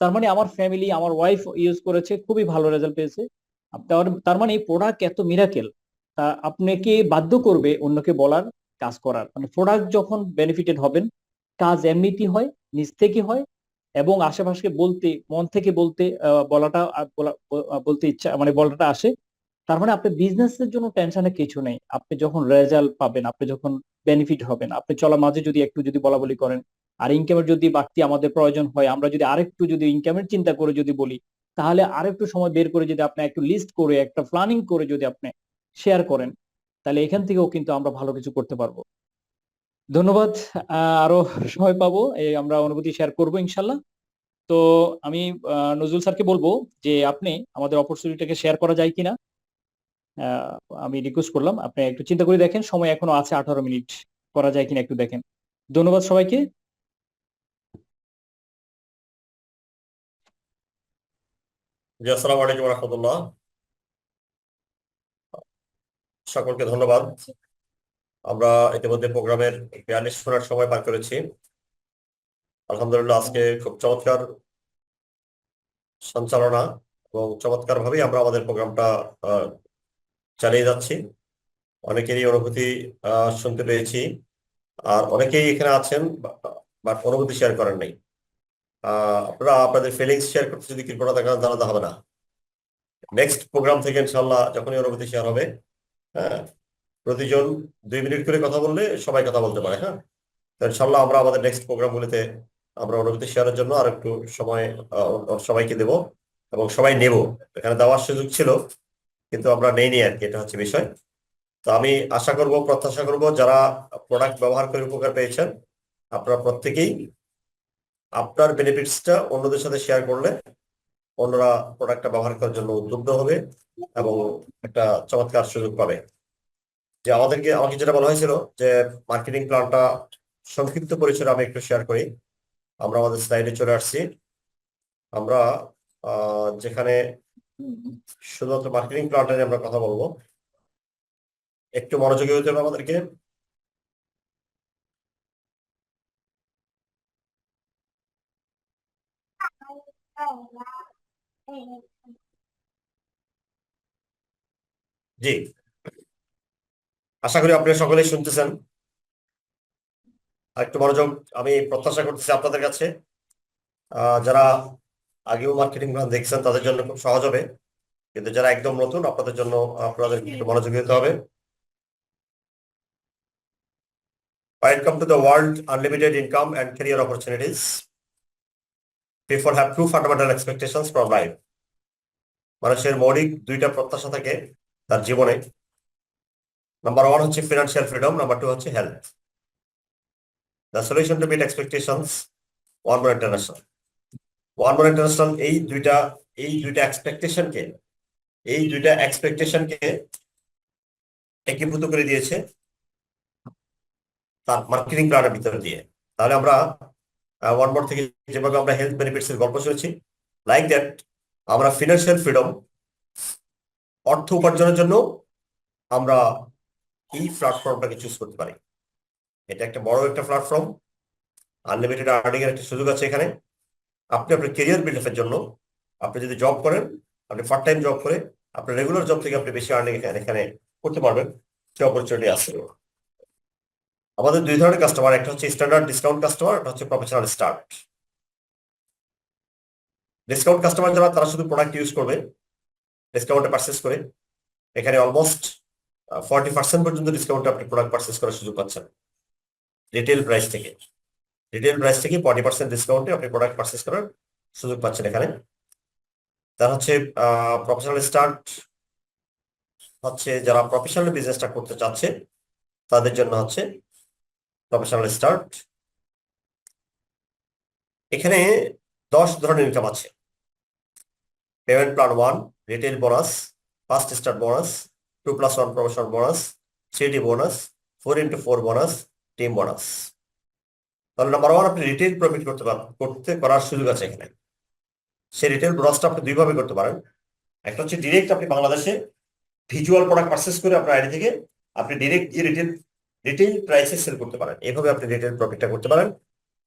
তার মানে আমার ফ্যামিলি, আমার ওয়াইফ ইউজ করেছে, খুবই ভালো রেজাল্ট পেয়েছে। তার মানে প্রোডাক্ট এত মিরাকেল, তা আপনাকে বাধ্য করবে অন্যকে বলার, কাজ করার। মানে প্রোডাক্ট যখন বেনিফিটেড হবেন, কাজ এমনিতেই হয়, নিজ থেকে হয়, এবং আশেপাশে বলতে, মন থেকে বলতে বলাটা বলতে ইচ্ছা মানে বলাটা আসে। তার মানে আপনার বিজনেসের জন্য টেনশনের কিছু নেই। আপনি যখন রেজাল্ট পাবেন, আপনি যখন বেনিফিট হবেন, আপনি চলার মাঝে যদি একটু যদি বলা বলি করেন, আর ইনকামের যদি বাড়তি আমাদের প্রয়োজন হয়, আমরা যদি আরেকটু যদি ইনকামের চিন্তা করে যদি বলি, তাহলে আরেকটু সময় বের করে যদি আপনি একটু লিস্ট করে একটা প্ল্যানিং করে যদি আপনি শেয়ার করেন, তাহলে এখান থেকেও কিন্তু আমরা ভালো কিছু করতে পারবো। ধন্যবাদ। আরো সময় পাবো, আমরা অনুভূতি শেয়ার করবো ইনশাল্লাহ। তো আমি নজরুল স্যারকে বলবো যে আপনি আমাদের অপরচুনিটিটাকে শেয়ার করা যায় কিনা। আহ, আমি রিকোয়েস্ট করলাম, আপনি একটু চিন্তা করে দেখেন, সময় এখনো আছে 18 মিনিট, করা যায় কিনা একটু দেখেন। ধন্যবাদ সবাইকে। জি, আসসালামু আলাইকুম রহমতুল্লাহ। সকলকে ধন্যবাদ। আমরা ইতিমধ্যে প্রোগ্রামের 42 মিনিট সময় পার করেছি। আলহামদুলিল্লাহ, আজকে খুব চমৎকার সঞ্চালনা এবং চমৎকার ভাবেই আমরা আমাদের প্রোগ্রামটা চালিয়ে যাচ্ছি। অনেকেরই অনুভূতি শুনতে পেয়েছি, আর অনেকেই এখানে আছেন বাট অনুভূতি শেয়ার করেন নাই। আপনারা আপনাদের ফিলিংস শেয়ার করতে যদি কৃপণতা দেখান তাহলে হবে না। নেক্সট প্রোগ্রাম থেকে ইনশাল্লাহ যখনই অনুভূতি শেয়ার হবে, হ্যাঁ, প্রতিজন 2 মিনিট করে কথা বললে সবাই কথা বলতে পারে। হ্যাঁ, তো ইনশাল্লাহ আমরা আমাদের নেক্সট প্রোগ্রামগুলিতে আমরা অনুভূতি শেয়ারের জন্য আর একটু সময় সবাইকে দেব এবং সবাই নেব। এখানে দেওয়ার সুযোগ ছিল কিন্তু আমরা নেইনি আর কি, এটা হচ্ছে বিষয়। তো আমি আশা করব, প্রত্যাশা করব যারা প্রোডাক্ট ব্যবহার করে উপকার পেয়েছেন আপনারা প্রত্যেকেই আপনার বেনিফিটসটা অন্যদের সাথে শেয়ার করলে অন্যরা প্রোডাক্টটা ব্যবহার করার জন্য উদ্বুদ্ধ হবে এবং একটা চমৎকার সুযোগ পাবে। যে আমাকে যেটা বলা হয়েছিল যে মার্কেটিং প্ল্যানটা সংক্ষিপ্ত পরিসরে আমি একটু শেয়ার করি। আমরা আমাদের স্লাইডে চলে আসছি। আমরা যেখানে শুধুমাত্র মার্কেটিং প্ল্যানটা নিয়ে আমরা কথা বলবো, একটু মনোযোগী হতে হবে আমাদেরকে। জি, আশা করি আপনারা সকলেই শুনতেছেন। আর একটু মনোযোগ আমি প্রত্যাশা করতেছি আপনাদের কাছে। যারা আগেও মার্কেটিং প্ল্যান দেখছেন তাদের জন্য খুব সহজ হবে, কিন্তু যারা একদম নতুন আপনাদের জন্য আপনাদের একটু মনোযোগী হতে হবে। Welcome to the world unlimited income and career opportunities. People have two fundamental expectations from life. মানুষের মৌলিক 2টা প্রত্যাশা থাকে তার জীবনে। নাম্বার 1 হচ্ছে ফিনান্সিয়াল ফ্রিডম, নাম্বার 2 হচ্ছে health. The solution to meet expectations, One More International. One More International এই দুইটা এক্সপেকটেশনকে একীভূত করে দিয়েছে তার মার্কেটিং প্ল্যানের ভিতরে দিয়ে। তাহলে আমরা ওয়ান মোর থেকে যেভাবে আমরা হেলথ বেনিফিটস এর গল্প শুনেছি, লাইক দ্যাট আমরা ফিনান্সিয়াল ফ্রিডম, অর্থ উপার্জনের জন্য আমরা এই প্ল্যাটফর্মটাকে চুজ করতে পারি। এটা একটা বড় একটা প্ল্যাটফর্ম, আনলিমিটেড আর্নিং এর একটা সুযোগ আছে এখানে। আপনি আপনার কেরিয়ার বিল্ড আপের জন্য, আপনি যদি জব করেন, আপনি পার্ট টাইম জব করে আপনার রেগুলার জব থেকে আপনি বেশি আর্নিং এখানে করতে পারবেন, সে অপরচুনিটি আছে। আমাদের 2 ধরনের কাস্টমার, একটা হচ্ছে স্ট্যান্ডার্ড ডিসকাউন্ট কাস্টমার, একটা হচ্ছে প্রফেশনাল স্টার্ট। ডিসকাউন্ট কাস্টমার যারা, তারা শুধু প্রোডাক্ট ইউজ করবে, ডিসকাউন্টে পারচেস করে। এখানে অলমোস্ট 40% পর্যন্ত ডিসকাউন্টে আপনি প্রোডাক্ট পারচেস করার সুযোগ পাচ্ছেন রিটেল প্রাইস থেকে। 40% ডিসকাউন্টে আপনি প্রোডাক্ট পারচেস করার সুযোগ পাচ্ছেন এখানে। তার হচ্ছে প্রফেশনাল স্টার্ট হচ্ছে যারা প্রফেশনাল বিজনেসটা করতে চাচ্ছে তাদের জন্য হচ্ছে প্রফেশনাল স্টার্ট। এখানে 10 ধরনের ইনকাম আছে। Payment plan 1, retail bonus, first start bonus, 2+1 promotion bonus, 3D bonus, 4x4 bonus, team bonus. তাহলে নাম্বার 1 আপনি রিটেল প্রফিট করার সুযোগ আছে এখানে। সেই রিটেল বোনাসটা আপনি 2 ভাবে করতে পারেন। একটা হচ্ছে ডিরেক্ট আপনি বাংলাদেশে ভিজুয়াল প্রোডাক্ট পারচেস করে আপনার আইডি থেকে আপনি ডিরেক্ট যে রিটেল প্রাইসে সেল করতে পারেন, এইভাবে আপনি রিটেল প্রফিটটা করতে পারেন।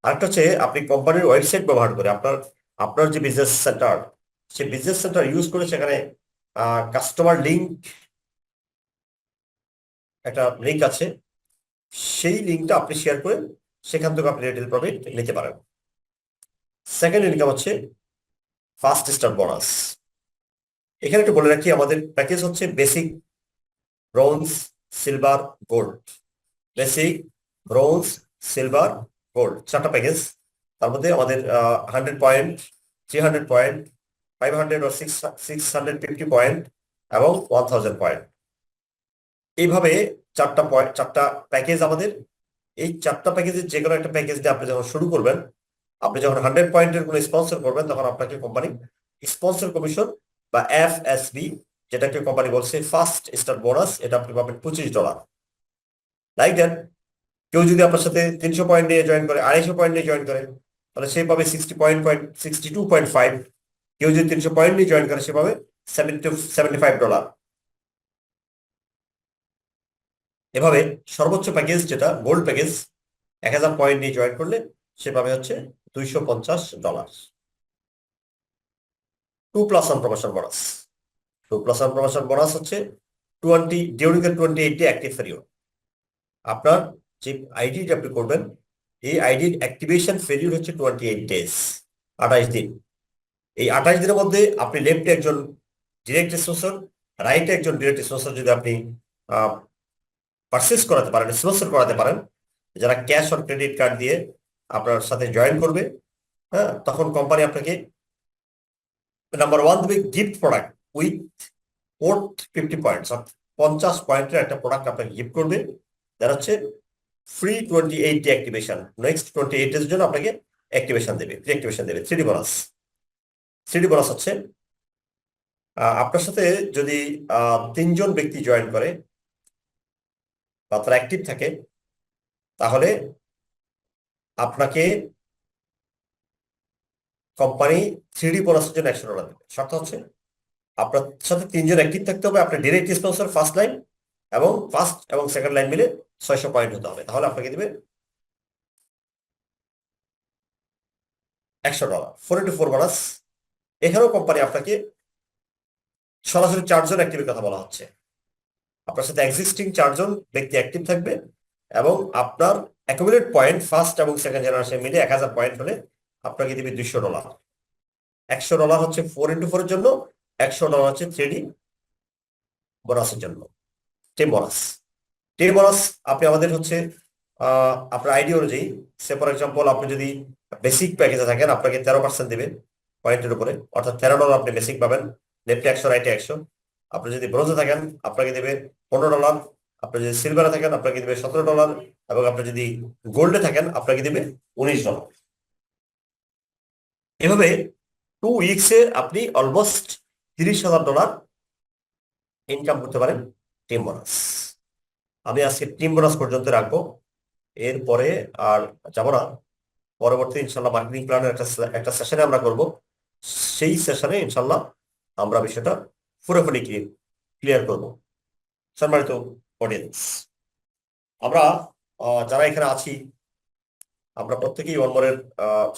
আরেকটা হচ্ছে আপনি কোম্পানির ওয়েবসাইট ব্যবহার করে আপনার যে বিজনেস সেন্টার, সেই বিজনেস সেন্টার ইউজ করে সেখানে কাস্টমার একটা লিঙ্ক আছে, সেই লিঙ্কটা আপনি শেয়ার করে সেখান থেকে আপনি রিটেল প্রফিট নিতে পারেন। সেকেন্ড ইনকাম হচ্ছে ফার্স্ট স্টার বোনাস। এখানে একটু বলে রাখি, আমাদের প্যাকেজ হচ্ছে basic, bronze, silver, gold. Basic, bronze, silver, gold 4টা প্যাকেজ। তার মধ্যে আমাদের 100 পয়েন্ট, 300 পয়েন্ট, 500 or 650 পয়েন্ট এবং 1000 পয়েন্ট, এইভাবে 4টা প্যাকেজ আমাদের। এই 4টা প্যাকেজের যে কোনো একটা প্যাকেজ দিয়ে আপনি যখন শুরু করবেন, আপনি যখন 100 পয়েন্টের কোনো স্পন্সর করবেন, তখন আপনাকে কোম্পানি স্পন্সর কমিশন বা FSB, যেটাকে কোম্পানি বলছে ফার্স্ট স্টার বোনাস, এটা আপনি পাবেন $25। লাইক দ্যাট কেউ যদি আপনার সাথে 300 পয়েন্ট নিয়ে জয়েন করে, 250 পয়েন্ট নিয়ে জয়েন করে, তাহলে সে পাবে 62.5। কেউ যদি 300 পয়েন্ট নিয়ে জয়েন করে, সে পাবে $75। এভাবে সর্বোচ্চ প্যাকেজ যেটা গোল্ড প্যাকেজ, 1000 পয়েন্ট নিয়ে জয়েন করলে সে পাবে হচ্ছে $250। 2+1 প্রমোশন বোনাস। 2+1 প্রমোশন বোনাস হচ্ছে during the 28 day active period. আপনার যে আইডি আপনি করবেন, এই আইডির অ্যাক্টিভেশন পিরিয়ড হচ্ছে 28 ডেজ। 28 দিন। এই 28 দিনের মধ্যে আপনি লেফটে একজন ডিরেক্ট স্পন্সর, রাইটে একজন ডিরেক্ট স্পন্সর যদি আপনি পারচেস করাতে পারেন, স্পন্সর করাতে পারেন, যারা ক্যাশ অর ক্রেডিট কার্ড দিয়ে আপনার সাথে জয়েন করবে, হ্যাঁ, তখন কোম্পানি আপনাকে নাম্বার 1 দেবে গিফট প্রোডাক্ট উইথ 50 পয়েন্টস, 50 পয়েন্টের একটা প্রোডাক্ট আপনাকে গিফট করবে, যারা হচ্ছে ফ্রি 28 ডে অ্যাক্টিভেশন। নেক্সট 28 এর জন্য আপনাকে অ্যাক্টিভেশন দেবে, ফ্রি অ্যাক্টিভেশন দেবে। 3D bonus. 3D বোনাস হচ্ছে আপনার সাথে যদি 3 জন ব্যক্তি জয়েন করে বা তারা অ্যাক্টিভ থাকে, তাহলে আপনাকে কোম্পানি 3D বোনাসের জন্য $100 দেবে। শর্ত হচ্ছে আপনার সাথে 3 জন অ্যাক্টিভ থাকতে হবে, আপনার ডিরেক্ট স্পন্সর ফার্স্ট লাইন এবং ফার্স্ট এবং সেকেন্ড লাইন মিলে 600 পয়েন্ট হতে হবে, তাহলে আপনাকে দিবে $100। 4x4 bonus. এখানেও কোম্পানি আপনাকে সরাসরি 4 জন অ্যাক্টিভের কথা বলা হচ্ছে। আপনার সাথে এক্সিস্টিং 4 জন ব্যক্তি অ্যাক্টিভ থাকবে এবং আপনার অ্যাকুমুলেট পয়েন্ট ফার্স্ট এবং সেকেন্ড জেনারেশন মিলে 1000 পয়েন্ট হলে আপনাকে দিবে $200। $100 হচ্ছে 4x4 এর জন্য, $100 হচ্ছে 3D বোনাসের জন্য। Team bonus. টিম বোনাস আপনি আমাদের হচ্ছে আপনার আইডি অনুযায়ী, সে ফর এক্সাম্পল আপনি যদি বেসিক প্যাকেজে থাকেন, আপনাকে 13% দেবে পয়েন্টের উপরে, অর্থাৎ $13 আপনি বেসিক পাবেন, লেফটে 100 রাইটে 100। আপনি যদি ব্রোঞ্জে থাকেন আপনাকে দেবে $15, আপনি যদি সিলভারে থাকেন আপনাকে দেবে $17, এবং আপনি যদি গোল্ডে থাকেন আপনাকে দেবে $19। এভাবে 2 উইকসে আপনি অলমোস্ট $30,000 ইনকাম করতে পারেন টিম বোনাস। আমি আজকে টিম বোনাস পর্যন্ত রাখবো, এরপরে আর যাবো না। পরবর্তী ইনশাল্লাহ মার্কেটিং প্ল্যানের একটা সেশনে আমরা করব, সেই সেশনে ইনশাল্লাহ আমরা বিষয়টা পুরোপুরি ক্লিয়ার করব। সম্মানিত অডিয়েন্স, আমরা যারা এখানে আছি, আমরা প্রত্যেকেই ওয়ানমোরের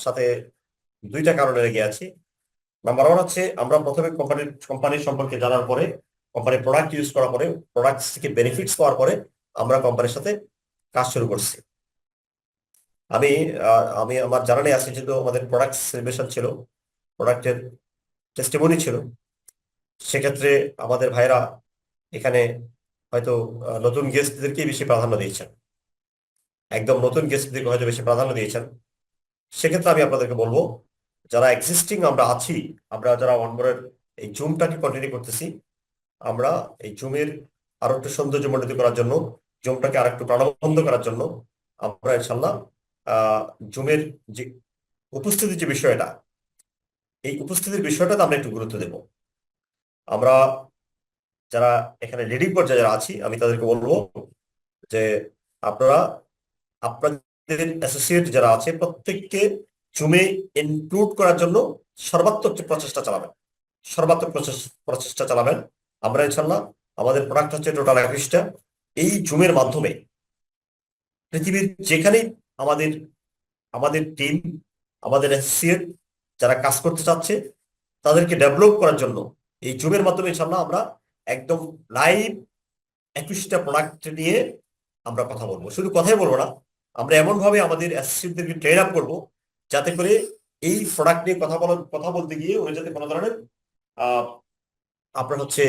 সাথে 2টা কারণে লেগে আছি। নাম্বার 1 হচ্ছে আমরা প্রথমে কোম্পানির সম্পর্কে জানার পরে, কোম্পানির প্রোডাক্ট ইউজ করার পরে, প্রোডাক্ট থেকে বেনিফিটস পাওয়ার পরে আমরা কোম্পানির সাথে কাজ শুরু করছি। আমি আমার জানা নেই, আজকে যেহেতু আমাদের প্রোডাক্ট সেলিব্রেশন ছিল, প্রোডাক্টের টেস্টিমনি ছিল, সেক্ষেত্রে আমাদের ভাইরা এখানে হয়তো নতুন গেস্টদেরকেই বেশি প্রাধান্য দিয়েছেন, একদম নতুন গেস্টদেরকে হয়তো বেশি প্রাধান্য দিয়েছেন। সেক্ষেত্রে আমি আপনাদেরকে বলবো, যারা এক্সিস্টিং আমরা আছি, আমরা যারা ওয়ানমোরের এই জুমটাকে কন্টিনিউ করতেছি, আমরা এই জুমের আরো একটু সৌন্দর্যমণ্ডিত করার জন্য, জুমটাকে আর একটু প্রাণবন্ত করার জন্য আমরা ইনশাল্লাহ জুমের যে উপস্থিতির যে বিষয়টা, এই উপস্থিতির বিষয়টাতে আমরা একটু গুরুত্ব দেব। আমরা যারা এখানে লিডিং পর্যায়ে যারা আছি, আমি তাদেরকে বলবো যে আপনারা আপনাদের অ্যাসোসিয়েট যারা আছে প্রত্যেককে জুমে ইনক্লুড করার জন্য সর্বাত্মক প্রচেষ্টা চালাবেন, সর্বাত্মক প্রচেষ্টা চালাবেন। আমরা ইনশাল্লাহ আমাদের প্রোডাক্ট হচ্ছে টোটাল 21টা। এই জুমের মাধ্যমে পৃথিবীর যেখানেই আমাদের টিম, আমাদের অ্যাসোসিয়েট যারা কাজ করতে চাচ্ছে, তাদেরকে ডেভেলপ করার জন্য এই জুমের মাধ্যমে ইনশাল্লাহ আমরা একদম লাইভ 21টা প্রোডাক্ট নিয়ে আমরা কথা বলবো। শুধু কথাই বলবো না, আমরা এমন ভাবে আমাদের অ্যাসোসিয়েটদেরকে ট্রেন আপ করবো যাতে করে এই প্রোডাক্ট নিয়ে কথা বলতে গিয়ে ওরা যাতে কোনো ধরনের আপনার হচ্ছে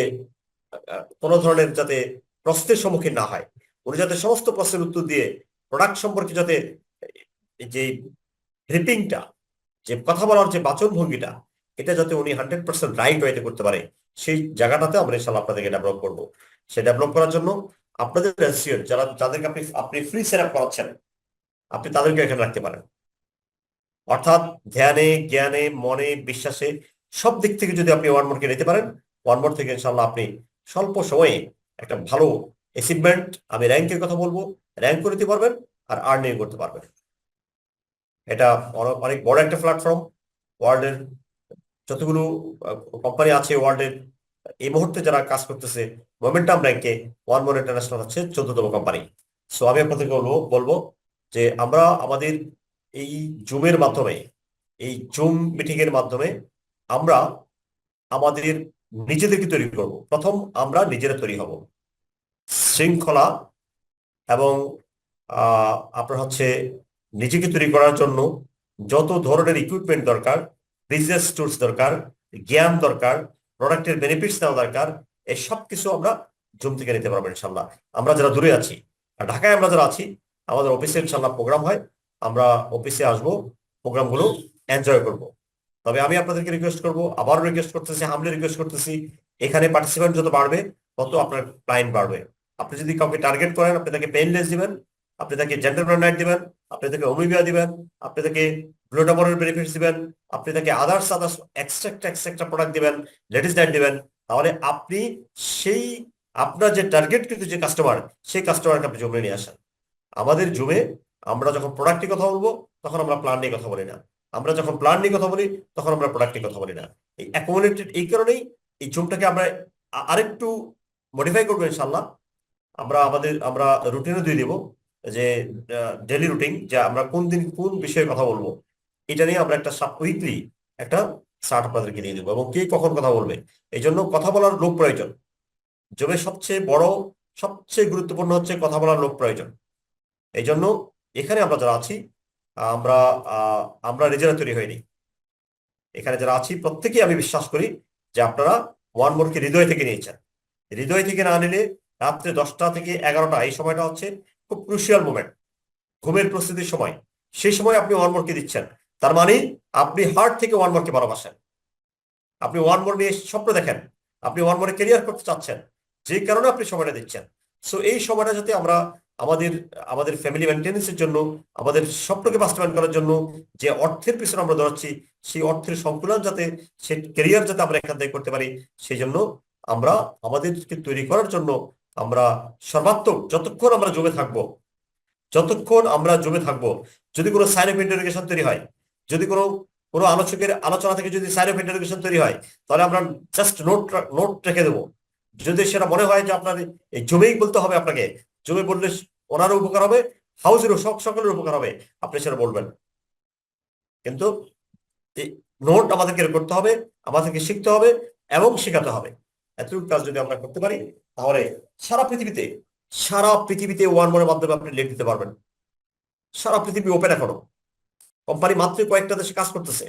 কোনো ধরনের যাতে প্রশ্নের সম্মুখীন না হয়, উনি যাতে সমস্ত প্রশ্নের উত্তর দিয়ে প্রোডাক্ট সম্পর্কে যাতে যে গ্রিপিংটা, যে কথা বলার যে বাচন ভঙ্গিটা, এটা যাতে উনি 100% রাইট ওয়েতে করতে পারে, সেই জায়গাটাতে আমরা ইনশাল্লাহ আপনাদেরকে ডেভেলপ করবো। সেই ডেভেলপ করার জন্য আপনাদের অ্যাসোসিয়েট যাদেরকে আপনি ফ্রি সেট আপ করাচ্ছেন, আপনি তাদেরকে এখানে রাখতে পারেন। অর্থাৎ ধ্যানে, জ্ঞানে, মনে, বিশ্বাসে সব দিক থেকে যদি আপনি ওয়ানমোরকে নিতে পারেন, ওয়ানমোর থেকে ইনশাল্লাহ আপনি স্বল্প সময়ে একটা ভালো অ্যাচিভমেন্ট, আমি র্যাঙ্কের কথা বলবো, র্যাঙ্ক করে দিতে পারবেন আর আর্নিং করতে পারবেন। এটা অনেক বড় একটা প্ল্যাটফর্ম। ওয়ার্ল্ডের যতগুলো কোম্পানি আছে ওয়ার্ল্ডের এই মুহূর্তে যারা কাজ করতেছে মোমেন্টাম র্যাঙ্কে, ওয়ানমোর ইন্টারন্যাশনাল হচ্ছে 14তম কোম্পানি। সো আমি আপনাদেরকে বলবো যে আমরা আমাদের এই জুমের মাধ্যমে, এই জুম মিটিং এর মাধ্যমে আমরা আমাদের নিজেদেরকে তৈরি করব। প্রথম আমরা নিজেরা তৈরি হব, শৃঙ্খলা এবং আপনার হচ্ছে নিজেকে তৈরি করার জন্য যত ধরনের ইকুইপমেন্ট দরকার বিজনেস টুলস দরকার, জ্ঞান দরকার, প্রোডাক্টের বেনিফিটস নেওয়া দরকার, এই সব কিছু আমরা জুম থেকে নিতে পারবো ইনশাল্লাহ। আমরা যারা দূরে আছি আর ঢাকায় আমরা যারা আছি, আমাদের অফিসে ইনশাল্লাহ প্রোগ্রাম হয়, আমরা অফিসে আসবো, প্রোগ্রামগুলো এনজয় করব। তবে আমি আপনাদেরকে রিকোয়েস্ট করব, আবারও রিকোয়েস্ট করতেছি, হামলে রিকোয়েস্ট করতেছি, এখানে পার্টিসিপেন্ট যত বাড়বে তত আপনার ক্লায়েন্ট বাড়বে। আপনি যদি কাউকে টার্গেট করেন, আপনি তাকে পেইনলেস দিবেন, আপনি তাকে জেন্টলম্যান রাইট দিবেন, আপনি তাকে অমিবিয়া দিবেন, আপনি তাকে গ্লুটামরের বেনিফিটস দিবেন, আপনি তাকে আদার্স এক্সট্রা প্রোডাক্ট দিবেন, লেডিস নাইট দিবেন, তাহলে আপনি সেই আপনার যে টার্গেট কিন্তু যে কাস্টমার, সেই কাস্টমারকে আপনি জমে নিয়ে আসেন। আমাদের জুমে আমরা যখন প্রোডাক্ট নিয়ে কথা বলবো তখন আমরা প্ল্যান নিয়ে কথা বলি না, আমরা যখন প্ল্যান নিয়ে কথা বলি তখন আমরা প্রোডাক্ট নিয়ে কথা বলি না। এই অ্যাকোমোডেটেড, এই কারণেই এই জুমটাকে আমরা আরেকটু মডিফাই করবো ইনশাল্লাহ। আমরা রুটিনও দিয়ে দিব যে ডেলি রুটিন, যে আমরা কোন দিন কোন বিষয়ে কথা বলবো, এটা নিয়ে আমরা একটা উইকলি একটা চার্ট আপনাদেরকে দিয়ে দেবো, এবং কে কখন কথা বলবে। এই জন্য কথা বলার লোক প্রয়োজন। জুমে সবচেয়ে বড়, সবচেয়ে গুরুত্বপূর্ণ হচ্ছে কথা বলার লোক প্রয়োজন। এই জন্য এখানে আমরা যারা আছি, আমরা আমরা নিজেরা তৈরি হয়নি, এখানে যারা আছি প্রত্যেকেই আমি বিশ্বাস করি যে আপনারা ওয়ান মোরকে হৃদয় থেকে নিয়েছেন। হৃদয় থেকে না নিলে রাত্রে 10টা থেকে 11টা, এই সময়টা হচ্ছে খুব ক্রুশিয়াল মোমেন্ট, ঘুমের প্রস্তুতির সময়। সেই সময় আপনি ওয়ান মোরকে দিচ্ছেন, তার মানে আপনি হার্ট থেকে ওয়ান মোরকে ভালোবাসেন, আপনি ওয়ান মোর নিয়ে স্বপ্ন দেখেন, আপনি ওয়ান মোরে ক্যারিয়ার করতে চাচ্ছেন, যে কারণে আপনি সময়টা দিচ্ছেন। সো এই সময়টা যাতে আমরা আমাদের আমাদের ফ্যামিলি মেনটেন্যান্সের জন্য, আমাদের স্বপ্নকে বাস্তবায়ন করার জন্য যে অর্থের পিছনে আমরা দৌড়াচ্ছি, সেই অর্থের সংকুলন যাতে, সেই ক্যারিয়ার যাতে আমরা এখান থেকে করতে পারি, সেই জন্য আমরা আমাদেরকে তৈরি করার জন্য আমরা সর্বাত্মক, যতক্ষণ আমরা জমে থাকবো, যতক্ষণ আমরা জমে থাকবো, যদি কোনো সাইন অফ ইন্টারোগেশন তৈরি হয়, যদি কোনো কোনো আলোচকের আলোচনা থেকে যদি সাইন অফ ইন্টারোগেশন তৈরি হয়, তাহলে আমরা জাস্ট নোট রেখে দেবো। যদি সেটা মনে হয় যে আপনার এই জমেই বলতে হবে, আপনাকে জমে বললে ওনারও উপকার হবে, হাউসেরও সকলের উপকার হবে, আপনি সেটা বলবেন। কিন্তু নোট আমাদেরকে করতে হবে, আমাদেরকে শিখতে হবে এবং শেখাতে হবে। এতটুকু কাজ যদি আমরা করতে পারি, তাহলে সারা পৃথিবীতে ওয়ান মোরের মাধ্যমে আপনি লিড দিতে পারবেন। সারা পৃথিবী ওপেন এখনো, কোম্পানি মাত্র কয়েকটা দেশে কাজ করতেছে,